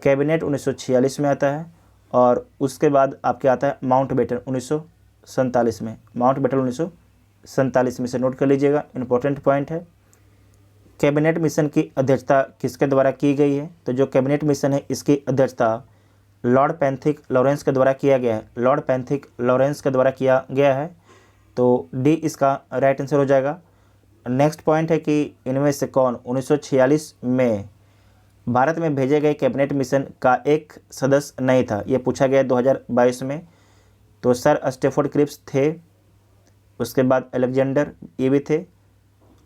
कैबिनेट 1946 में आता है और उसके बाद आपके आता है माउंटबेटन 1947 में। माउंटबेटन 1947 में से नोट कर लीजिएगा, इंपॉर्टेंट पॉइंट है। कैबिनेट मिशन की अध्यक्षता किसके द्वारा की गई है? तो जो कैबिनेट मिशन है इसकी अध्यक्षता लॉर्ड पैंथिक लॉरेंस के द्वारा किया गया है, लॉर्ड पैंथिक लॉरेंस के द्वारा किया गया है। तो डी इसका राइट आंसर हो जाएगा। नेक्स्ट पॉइंट है कि इनमें से कौन 1946 में भारत में भेजे गए कैबिनेट मिशन का एक सदस्य नहीं था, ये पूछा गया 2022 में। तो सर स्टेफोर्ड क्रिप्स थे, उसके बाद अलेक्जेंडर ये भी थे,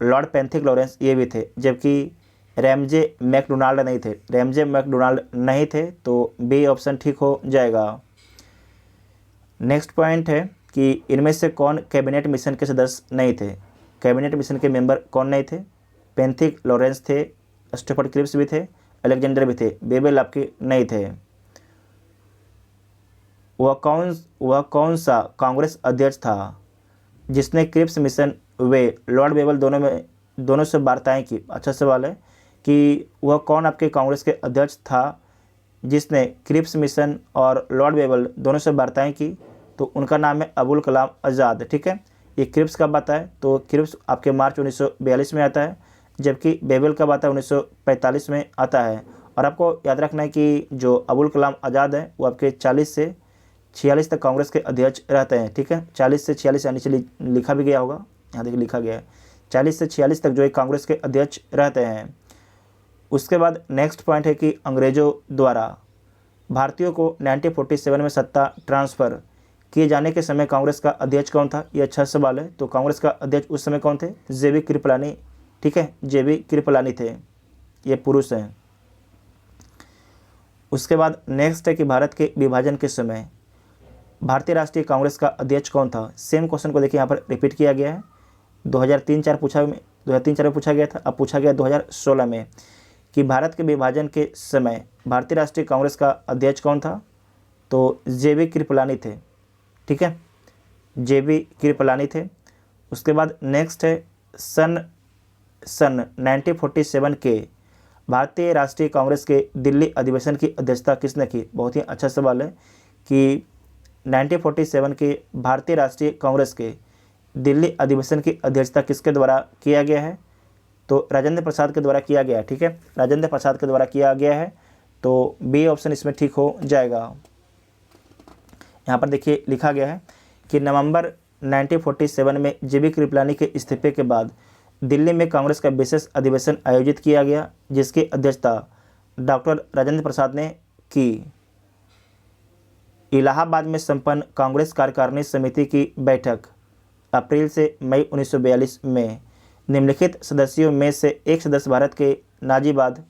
लॉर्ड पैंथिक लॉरेंस ये भी थे, जबकि रैमजे मैकडोनाल्ड नहीं थे, रैमजे मैकडोनाल्ड नहीं थे। तो बी ऑप्शन ठीक हो जाएगा। नेक्स्ट पॉइंट है कि इनमें से कौन कैबिनेट मिशन के सदस्य नहीं थे, कैबिनेट मिशन के मेंबर कौन नहीं थे। पैंथिक लॉरेंस थे, स्टेफोर्ड क्रिप्स भी थे, अलेक्जेंडर भी थे, बेबल आपके नहीं थे। वह कौन सा कांग्रेस अध्यक्ष था जिसने क्रिप्स मिशन वे लॉर्ड बेबल दोनों से वार्ताएं की। अच्छा सवाल है कि वह कौन आपके कांग्रेस के अध्यक्ष था जिसने क्रिप्स मिशन और लॉर्ड बेबल दोनों से वार्ताएं की। तो उनका नाम है अबुल कलाम आज़ाद। ठीक है, ये क्रिप्स कब आता है, तो क्रिप्स आपके मार्च 1942 में आता है, जबकि बेबल कब आता है 1945 में आता है। और आपको याद रखना है कि जो अबुल कलाम आज़ाद है वो आपके 40 से 46 तक कांग्रेस के अध्यक्ष रहते हैं। ठीक है, 40 से 46 नीचे लिखा भी गया होगा, यहाँ देखिए लिखा गया है 40 से 46 तक जो है कांग्रेस के अध्यक्ष रहते हैं। उसके बाद नेक्स्ट पॉइंट है कि अंग्रेज़ों द्वारा भारतीयों को 1947 में सत्ता ट्रांसफ़र किए जाने के समय कांग्रेस का अध्यक्ष कौन था, ये अच्छा सवाल है। तो कांग्रेस का अध्यक्ष उस समय कौन थे, जेबी कृपलानी। ठीक है, जेबी कृपलानी थे, ये पुरुष हैं। उसके बाद नेक्स्ट है कि भारत के विभाजन के समय भारतीय राष्ट्रीय कांग्रेस का अध्यक्ष कौन था। सेम क्वेश्चन को देखिए यहाँ पर रिपीट किया गया है। 2003-4 में पूछा गया था, अब पूछा गया 2016 में कि भारत के विभाजन के समय भारतीय राष्ट्रीय कांग्रेस का अध्यक्ष कौन था। तो जेबी कृपलानी थे। ठीक है, जेबी कृपलानी थे। उसके बाद नेक्स्ट है सन 1947 के भारतीय राष्ट्रीय कांग्रेस के दिल्ली अधिवेशन की अध्यक्षता किसने की। बहुत ही अच्छा सवाल है कि 1947 के भारतीय राष्ट्रीय कांग्रेस के दिल्ली अधिवेशन की अध्यक्षता किसके द्वारा किया गया है। तो राजेंद्र प्रसाद के द्वारा किया गया है। ठीक है, राजेंद्र प्रसाद के द्वारा किया गया है। तो बी ऑप्शन इसमें ठीक हो जाएगा। यहाँ पर देखिए लिखा गया है कि नवंबर 1947 में जेबी कृपलानी के इस्तीफे के बाद दिल्ली में कांग्रेस का विशेष अधिवेशन आयोजित किया गया, जिसकी अध्यक्षता डॉक्टर राजेंद्र प्रसाद ने की। इलाहाबाद में संपन्न कांग्रेस कार्यकारिणी समिति की बैठक अप्रैल से मई 1942 में निम्नलिखित सदस्यों में से एक सदस्य भारत के नाजीवाद,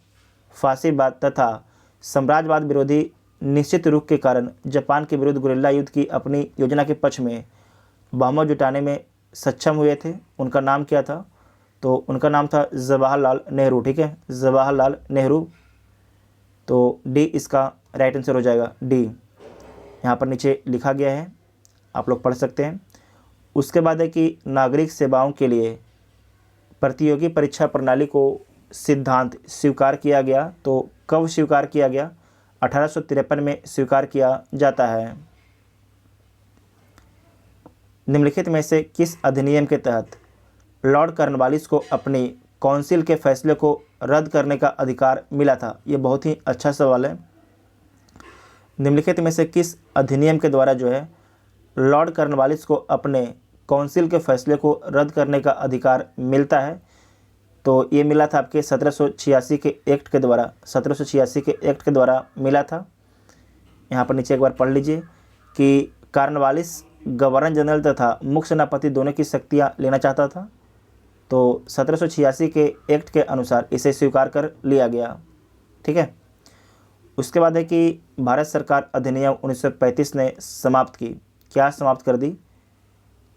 फासीवाद तथा साम्राज्यवाद विरोधी निश्चित रुख के कारण जापान के विरुद्ध गुरिल्ला युद्ध की अपनी योजना के पक्ष में बहुमत जुटाने में सक्षम हुए थे। उनका नाम क्या था, तो उनका नाम था जवाहरलाल नेहरू। ठीक है, जवाहरलाल नेहरू। तो डी इसका राइट आंसर हो जाएगा, डी। यहाँ पर नीचे लिखा गया है, आप लोग पढ़ सकते हैं। उसके बाद है कि नागरिक सेवाओं के लिए प्रतियोगी परीक्षा प्रणाली को सिद्धांत स्वीकार किया गया। तो कब स्वीकार किया गया, 1853 में स्वीकार किया जाता है। निम्नलिखित में से किस अधिनियम के तहत लॉर्ड कॉर्नवालिस को अपनी काउंसिल के फैसले को रद्द करने का अधिकार मिला था। ये बहुत ही अच्छा सवाल है। निम्नलिखित में से किस अधिनियम के द्वारा जो है लॉर्ड कॉर्नवालिस को अपने काउंसिल के फैसले को रद्द करने का अधिकार मिलता है। तो ये मिला था आपके 1786 के एक्ट के द्वारा, 1786 के एक्ट के द्वारा मिला था। यहाँ पर नीचे एक बार पढ़ लीजिए कि कॉर्नवालिस गवर्नर जनरल तथा मुख्य सेनापति दोनों की शक्तियाँ लेना चाहता था। तो 1786 के एक्ट के अनुसार इसे स्वीकार कर लिया गया। ठीक है, उसके बाद है कि भारत सरकार अधिनियम 1935 ने समाप्त की। क्या समाप्त कर दी,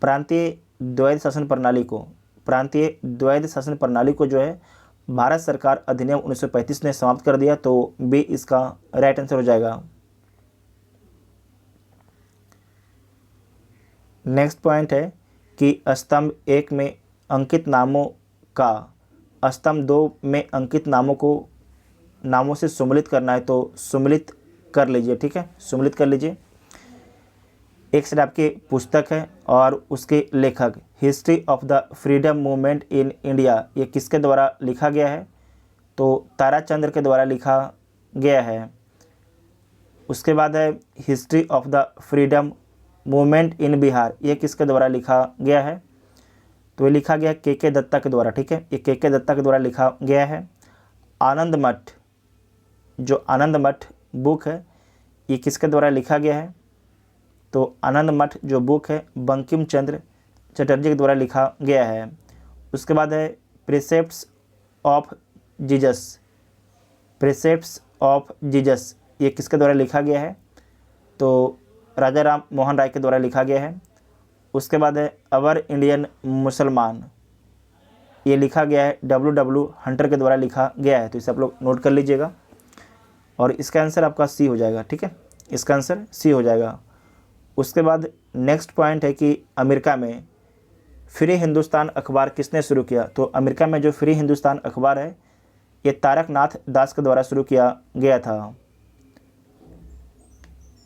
प्रांतीय द्वैध शासन प्रणाली को। प्रांतीय द्वैध शासन प्रणाली को जो है भारत सरकार अधिनियम 1935 ने समाप्त कर दिया। तो बी इसका राइट आंसर हो जाएगा। नेक्स्ट पॉइंट है कि स्तंभ 1 में अंकित नामों का स्तंभ 2 में अंकित नामों से सुमेलित करना है। तो सुमेलित कर लीजिए। ठीक है, सुमेलित कर लीजिए। एक साइड आपकी पुस्तक है और उसके लेखक history of the freedom movement in India, ये किसके द्वारा लिखा गया है, तो ताराचंद्र के द्वारा लिखा गया है। उसके बाद है history of the freedom movement in Bihar, ये किसके द्वारा लिखा गया है? तो ये लिखा गया के दत्ता के द्वारा, ठीक है, ये के दत्ता के द्वारा लिखा गया है। आनंद मठ, जो आनंद मठ बुक है, ये किसके द्वारा लिखा गया है? तो आनंद मठ जो बुक है बंकिम चंद्र चटर्जी के द्वारा लिखा गया है। उसके बाद है प्रिसेप्ट्स ऑफ जीसस, प्रिसेप्ट्स ऑफ जीसस, ये किसके द्वारा लिखा गया है? तो राजा राम मोहन राय के द्वारा लिखा गया है। उसके बाद है अवर इंडियन मुसलमान, ये लिखा गया है W हंटर के द्वारा लिखा गया है। तो इसे आप लोग नोट कर लीजिएगा और इसका आंसर आपका सी हो जाएगा, ठीक है, इसका आंसर सी हो जाएगा। उसके बाद नेक्स्ट पॉइंट है कि अमेरिका में फ्री हिंदुस्तान अखबार किसने शुरू किया? तो अमेरिका में जो फ्री हिंदुस्तान अखबार है ये तारक नाथ दास के द्वारा शुरू किया गया था।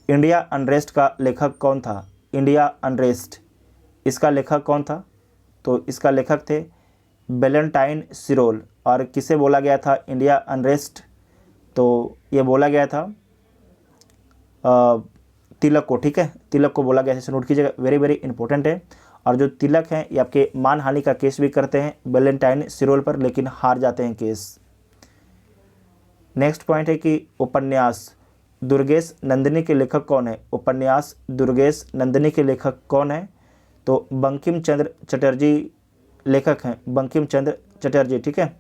इंडिया अनरेस्ट का लेखक कौन था? इंडिया अनरेस्ट, इसका लेखक कौन था? तो इसका लेखक थे वैलेंटाइन सिरोल। और किसे बोला गया था इंडिया अनरेस्ट? तो ये बोला गया था तिलक को, ठीक है, तिलक को बोला गया है, इसे नोट कीजिएगा, वेरी वेरी इंपॉर्टेंट है। और जो तिलक हैं ये आपके मानहानि का केस भी करते हैं वैलेंटाइन सिरोल पर, लेकिन हार जाते हैं केस। नेक्स्ट पॉइंट है कि उपन्यास दुर्गेश नंदिनी के लेखक कौन है? उपन्यास दुर्गेश नंदिनी के लेखक कौन है? तो बंकिम चंद्र चटर्जी लेखक हैं, बंकिम चंद्र चटर्जी, ठीक है।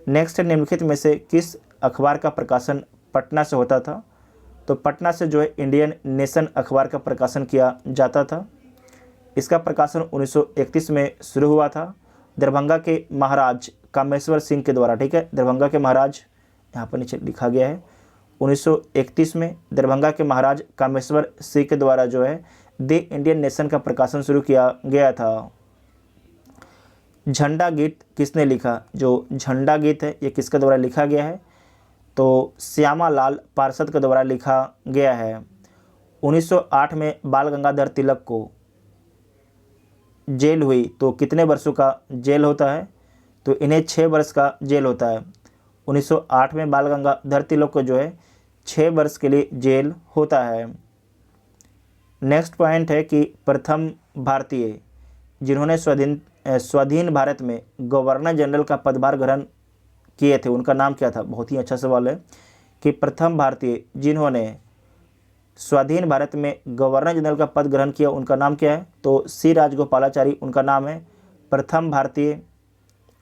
नेक्स्ट है निम्नलिखित में से किस अखबार का प्रकाशन पटना से होता था? तो पटना से जो है इंडियन नेशन अखबार का प्रकाशन किया जाता था। इसका प्रकाशन 1931 में शुरू हुआ था दरभंगा के महाराज कामेश्वर सिंह के द्वारा, ठीक है, दरभंगा के महाराज, यहाँ पर नीचे लिखा गया है 1931 में दरभंगा के महाराज कामेश्वर सिंह के द्वारा जो है द इंडियन नेशन का प्रकाशन शुरू किया गया था। झंडा गीत किसने लिखा? जो झंडा गीत है ये किसके द्वारा लिखा गया है? तो श्यामा लाल पार्षद के द्वारा लिखा गया है। 1908 में बाल गंगाधर तिलक को जेल हुई तो कितने वर्षों का जेल होता है? तो इन्हें 6 वर्ष का जेल होता है। 1908 में बाल गंगाधर तिलक को जो है 6 वर्ष के लिए जेल होता है। नेक्स्ट पॉइंट है कि प्रथम भारतीय जिन्होंने स्वाधीन भारत में गवर्नर जनरल का पदभार ग्रहण किए थे उनका नाम क्या था? बहुत ही अच्छा सवाल है कि प्रथम भारतीय जिन्होंने स्वाधीन भारत में गवर्नर जनरल का पद ग्रहण किया उनका नाम क्या है? तो सी राजगोपालाचारी उनका नाम है। प्रथम भारतीय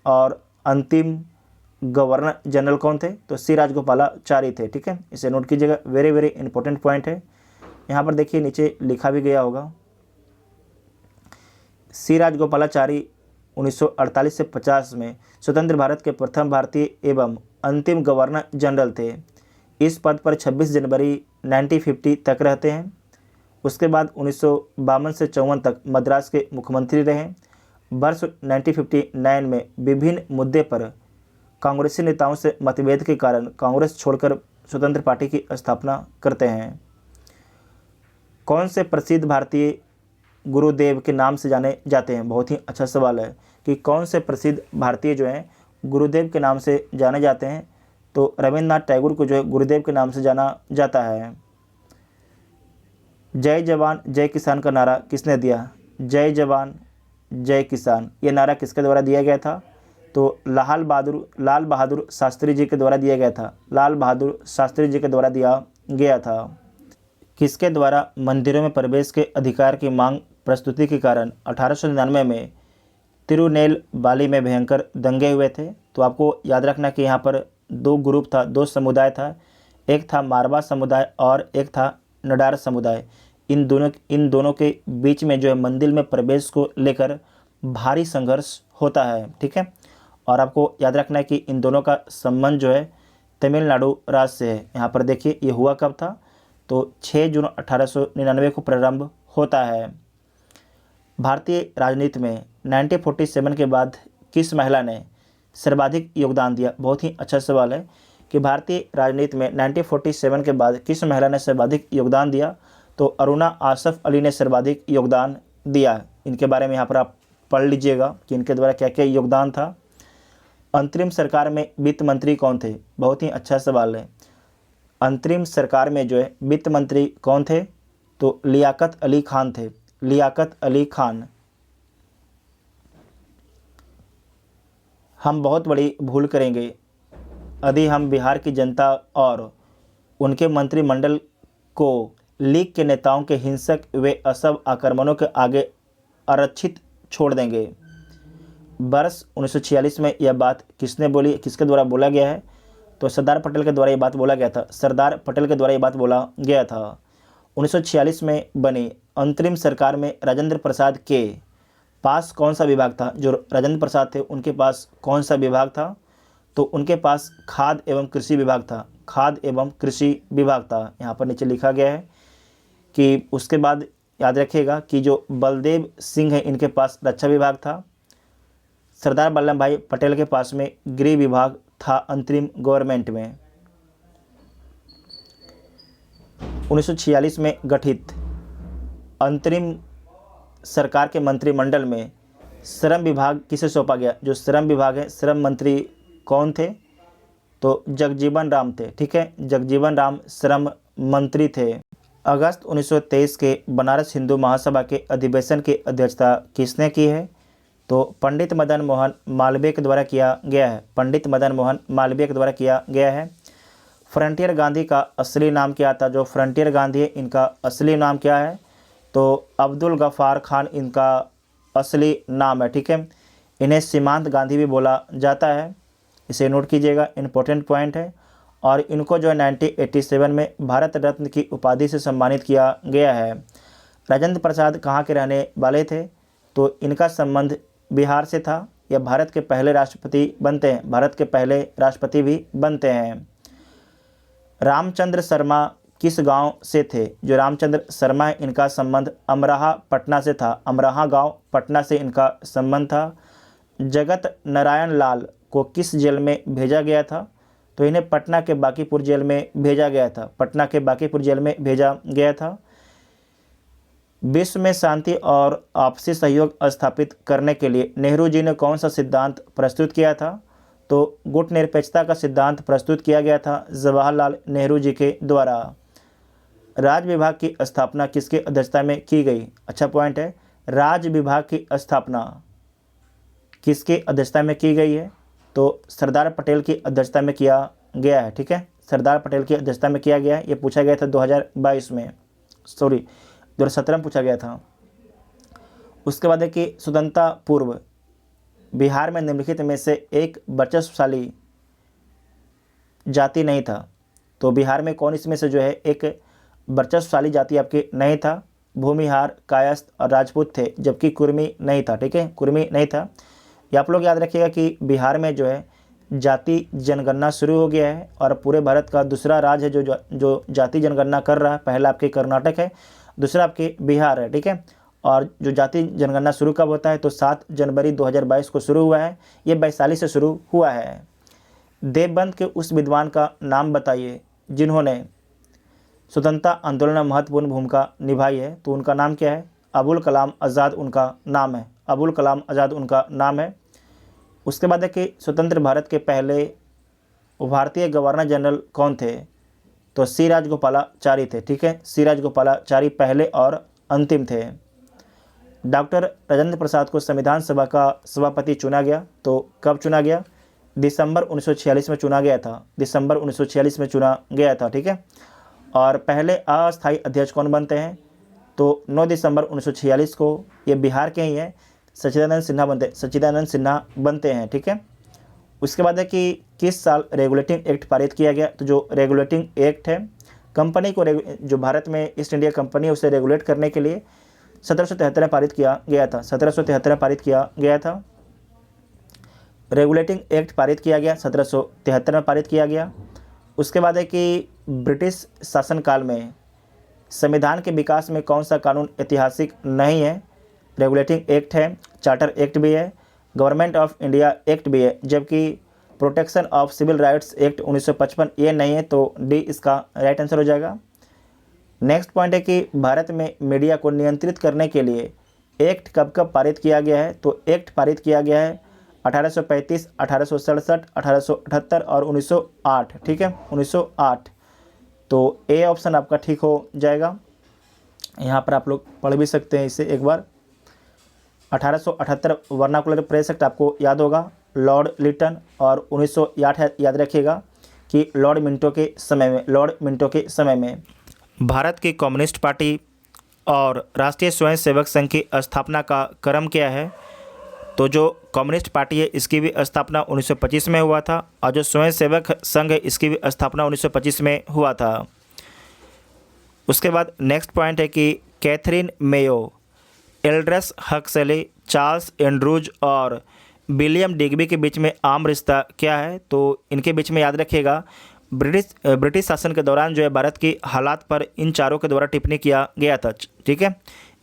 और अंतिम गवर्नर जनरल कौन थे? तो सी राजगोपालाचारी थे, ठीक है, इसे नोट कीजिएगा, वेरी वेरी इंपॉर्टेंट पॉइंट है। यहाँ पर देखिए नीचे लिखा भी गया होगा, सी राजगोपालाचारी 1948 से 50 में स्वतंत्र भारत के प्रथम भारतीय एवं अंतिम गवर्नर जनरल थे। इस पद पर 26 जनवरी 1950 तक रहते हैं। उसके बाद 1952 से 54 तक मद्रास के मुख्यमंत्री रहे। वर्ष 1959 में विभिन्न मुद्दे पर कांग्रेसी नेताओं से मतभेद के कारण कांग्रेस छोड़कर स्वतंत्र पार्टी की स्थापना करते हैं। कौन से प्रसिद्ध भारतीय गुरुदेव के नाम से जाने जाते हैं? बहुत ही अच्छा सवाल है कि कौन से प्रसिद्ध भारतीय जो हैं गुरुदेव के नाम से जाने जाते हैं? तो रविंद्रनाथ टैगोर को जो है गुरुदेव के नाम से जाना जाता है। जय जवान जय किसान का नारा किसने दिया? जय जवान जय किसान, ये नारा किसके द्वारा दिया गया था? तो लाल बहादुर शास्त्री जी के द्वारा दिया गया था, लाल बहादुर शास्त्री जी के द्वारा दिया गया था। किसके द्वारा मंदिरों में प्रवेश के अधिकार की मांग प्रस्तुति के कारण 1899 में तिरुनेलवाली में भयंकर दंगे हुए थे? तो आपको याद रखना कि यहाँ पर 2 ग्रुप था, 2 समुदाय था, एक था मारवा समुदाय और एक था नडार समुदाय। इन दोनों के बीच में जो है मंदिर में प्रवेश को लेकर भारी संघर्ष होता है, ठीक है। और आपको याद रखना है कि इन दोनों का संबंध जो है तमिलनाडु राज्य से है। यहाँ पर देखिए ये हुआ कब था? तो 6 जून 1899 को प्रारंभ होता है। भारतीय राजनीति में 1947 के बाद किस महिला ने सर्वाधिक योगदान दिया? बहुत ही अच्छा सवाल है कि भारतीय राजनीति में 1947 के बाद किस महिला ने सर्वाधिक योगदान दिया? तो अरुणा आसफ अली ने सर्वाधिक योगदान दिया। इनके बारे में यहाँ पर आप पढ़ लीजिएगा कि इनके द्वारा क्या क्या योगदान था। अंतरिम सरकार में वित्त मंत्री कौन थे? बहुत ही अच्छा सवाल है। अंतरिम सरकार में जो है वित्त मंत्री कौन थे? तो लियाकत अली खान थे, लियाकत अली खान। हम बहुत बड़ी भूल करेंगे यदि हम बिहार की जनता और उनके मंत्रिमंडल को लीग के नेताओं के हिंसक व असभ आक्रमणों के आगे आरक्षित छोड़ देंगे। वर्ष 1946 में यह बात किसने बोली, किसके द्वारा बोला गया है? तो सरदार पटेल के द्वारा ये बात बोला गया था, सरदार पटेल के द्वारा ये बात बोला गया था। 1946 में बनी अंतरिम सरकार में राजेंद्र प्रसाद के पास कौन सा विभाग था? जो राजेंद्र प्रसाद थे उनके पास कौन सा विभाग था? तो उनके पास खाद्य एवं कृषि विभाग था, खाद्य एवं कृषि विभाग था। यहाँ पर नीचे लिखा गया है कि उसके बाद याद रखिएगा कि जो बलदेव सिंह है इनके पास रक्षा विभाग था। सरदार वल्लभ भाई पटेल के पास में गृह विभाग था अंतरिम गवर्नमेंट में। 1946 में गठित अंतरिम सरकार के मंत्रिमंडल में श्रम विभाग किसे सौंपा गया? जो श्रम विभाग है, श्रम मंत्री कौन थे? तो जगजीवन राम थे। ठीक है, जगजीवन राम श्रम मंत्री थे। अगस्त 1923 के बनारस हिंदू महासभा के अधिवेशन की अध्यक्षता किसने की है? तो पंडित मदन मोहन मालवीय के द्वारा किया गया है, पंडित मदन मोहन मालवीय के द्वारा किया गया है। फ्रंटियर गांधी का असली नाम क्या था? जो फ्रंटियर गांधी है इनका असली नाम क्या है? तो अब्दुल गफ्फार खान इनका असली नाम है। ठीक है, इन्हें सीमांत गांधी भी बोला जाता है, इसे नोट कीजिएगा, इम्पोर्टेंट पॉइंट है। और इनको जो है 1987 में भारत रत्न की उपाधि से सम्मानित किया गया है। राजेंद्र प्रसाद कहाँ के रहने वाले थे? तो इनका संबंध बिहार से था। यह भारत के पहले राष्ट्रपति बनते हैं, भारत के पहले राष्ट्रपति भी बनते हैं। रामचंद्र शर्मा किस गांव से थे? जो रामचंद्र शर्मा है इनका संबंध अमराहा पटना से था, अमराहा गांव पटना से इनका संबंध था। जगत नारायण लाल को किस जेल में भेजा गया था? तो इन्हें पटना के बांकीपुर जेल में भेजा गया था, पटना के बांकीपुर जेल में भेजा गया था। विश्व में शांति और आपसी सहयोग स्थापित करने के लिए नेहरू जी ने कौन सा सिद्धांत प्रस्तुत किया था? तो गुटनिरपेक्षता का सिद्धांत प्रस्तुत किया गया था जवाहरलाल नेहरू जी के द्वारा। राज्य विभाग की स्थापना किसके अध्यक्षता में की गई? अच्छा पॉइंट है, राज्य विभाग की स्थापना किसके अध्यक्षता में की गई है? तो सरदार पटेल की अध्यक्षता में किया गया है। ठीक है, सरदार पटेल की अध्यक्षता में किया गया है। ये पूछा गया था 2022 में, 2017 में पूछा गया था। उसके बाद है कि स्वतंत्रता पूर्व बिहार में निम्नलिखित में से एक वर्चस्वशाली जाति नहीं था। तो बिहार में कौन इसमें से जो है एक वर्चस्वशाली जाति आपके नहीं था? भूमिहार, कायस्थ और राजपूत थे, जबकि कुर्मी नहीं था। ठीक है, कुर्मी नहीं था। ये आप लोग याद रखिएगा कि बिहार में जो है जाति जनगणना शुरू हो गया है और पूरे भारत का दूसरा राज्य है जो जाति जनगणना कर रहा है। पहला आपके कर्नाटक है, दूसरा आपके बिहार है। ठीक है, और जो जाति जनगणना शुरू कब होता है? तो 7 जनवरी 2022 को शुरू हुआ है। ये वैशाली से शुरू हुआ है। देवबंद के उस विद्वान का नाम बताइए जिन्होंने स्वतंत्रता आंदोलन में महत्वपूर्ण भूमिका निभाई है। तो उनका नाम क्या है? अबुल कलाम आज़ाद उनका नाम है, अबुल कलाम आज़ाद उनका नाम है। उसके बाद है कि स्वतंत्र भारत के पहले भारतीय गवर्नर जनरल कौन थे? तो सी राजगोपालाचारी थे। ठीक है, सी राजगोपालाचारी पहले और अंतिम थे। डॉक्टर राजेंद्र प्रसाद को संविधान सभा का सभापति चुना गया। तो कब चुना गया? दिसंबर 1946 में चुना गया था, दिसंबर 1946 में चुना गया था। ठीक है, और पहले अस्थायी अध्यक्ष कौन बनते हैं? तो 9 दिसंबर 1946 को, ये बिहार के ही हैं, सच्चिदानंद सिन्हा बनते हैं। ठीक है, उसके बाद है कि किस साल रेगुलेटिंग एक्ट पारित किया गया? तो जो रेगुलेटिंग एक्ट है कंपनी को जो भारत में ईस्ट इंडिया कंपनी है उसे रेगुलेट करने के लिए 1773 में पारित किया गया था, 1773 में पारित किया गया था। रेगुलेटिंग एक्ट पारित किया गया 1773 में पारित किया गया। उसके बाद है कि ब्रिटिश शासनकाल में संविधान के विकास में कौन सा कानून ऐतिहासिक नहीं है? रेगुलेटिंग एक्ट है, चार्टर एक्ट भी है, गवर्नमेंट ऑफ इंडिया एक्ट भी है, जबकि protection of civil rights act 1955 ये नहीं है। तो डी इसका राइट आंसर हो जाएगा। नेक्स्ट पॉइंट है कि भारत में मीडिया को नियंत्रित करने के लिए एक्ट कब कब पारित किया गया है? तो एक्ट पारित किया गया है 1835, 1867, 1878 और 1908। ठीक है, 1908 तो ए ऑप्शन आपका ठीक हो जाएगा। यहाँ पर आप लोग पढ़ भी सकते हैं इसे एक बार। 1878 वर्नाकुलर प्रेस एक्ट आपको याद होगा, लॉर्ड लिटन, और 1908 याद रखिएगा कि लॉर्ड मिंटो के समय में भारत की कम्युनिस्ट पार्टी और राष्ट्रीय स्वयंसेवक संघ की स्थापना का क्रम क्या है। तो जो कम्युनिस्ट पार्टी है इसकी भी स्थापना 1925 में हुआ था, और जो स्वयंसेवक संघ है इसकी भी स्थापना 1925 में हुआ था। उसके बाद नेक्स्ट पॉइंट है कि Katherine Mayo, Aldous Huxley, Charles Andrews और विलियम डिग्बी के बीच में आम रिश्ता क्या है। तो इनके बीच में याद रखिएगा ब्रिटिश शासन के दौरान जो है भारत की हालात पर इन चारों के द्वारा टिप्पणी किया गया था। ठीक है,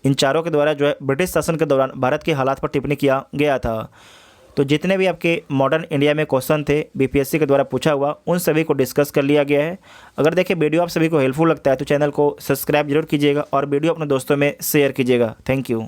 इन चारों के द्वारा जो है ब्रिटिश शासन के दौरान भारत की हालात पर टिप्पणी किया गया था। तो जितने भी आपके मॉडर्न इंडिया में क्वेश्चन थे बीपीएससी के द्वारा पूछा हुआ, उन सभी को डिस्कस कर लिया गया है। अगर देखिए वीडियो आप सभी को हेल्पफुल लगता है तो चैनल को सब्सक्राइब जरूर कीजिएगा और वीडियो अपने दोस्तों में शेयर कीजिएगा। Thank you.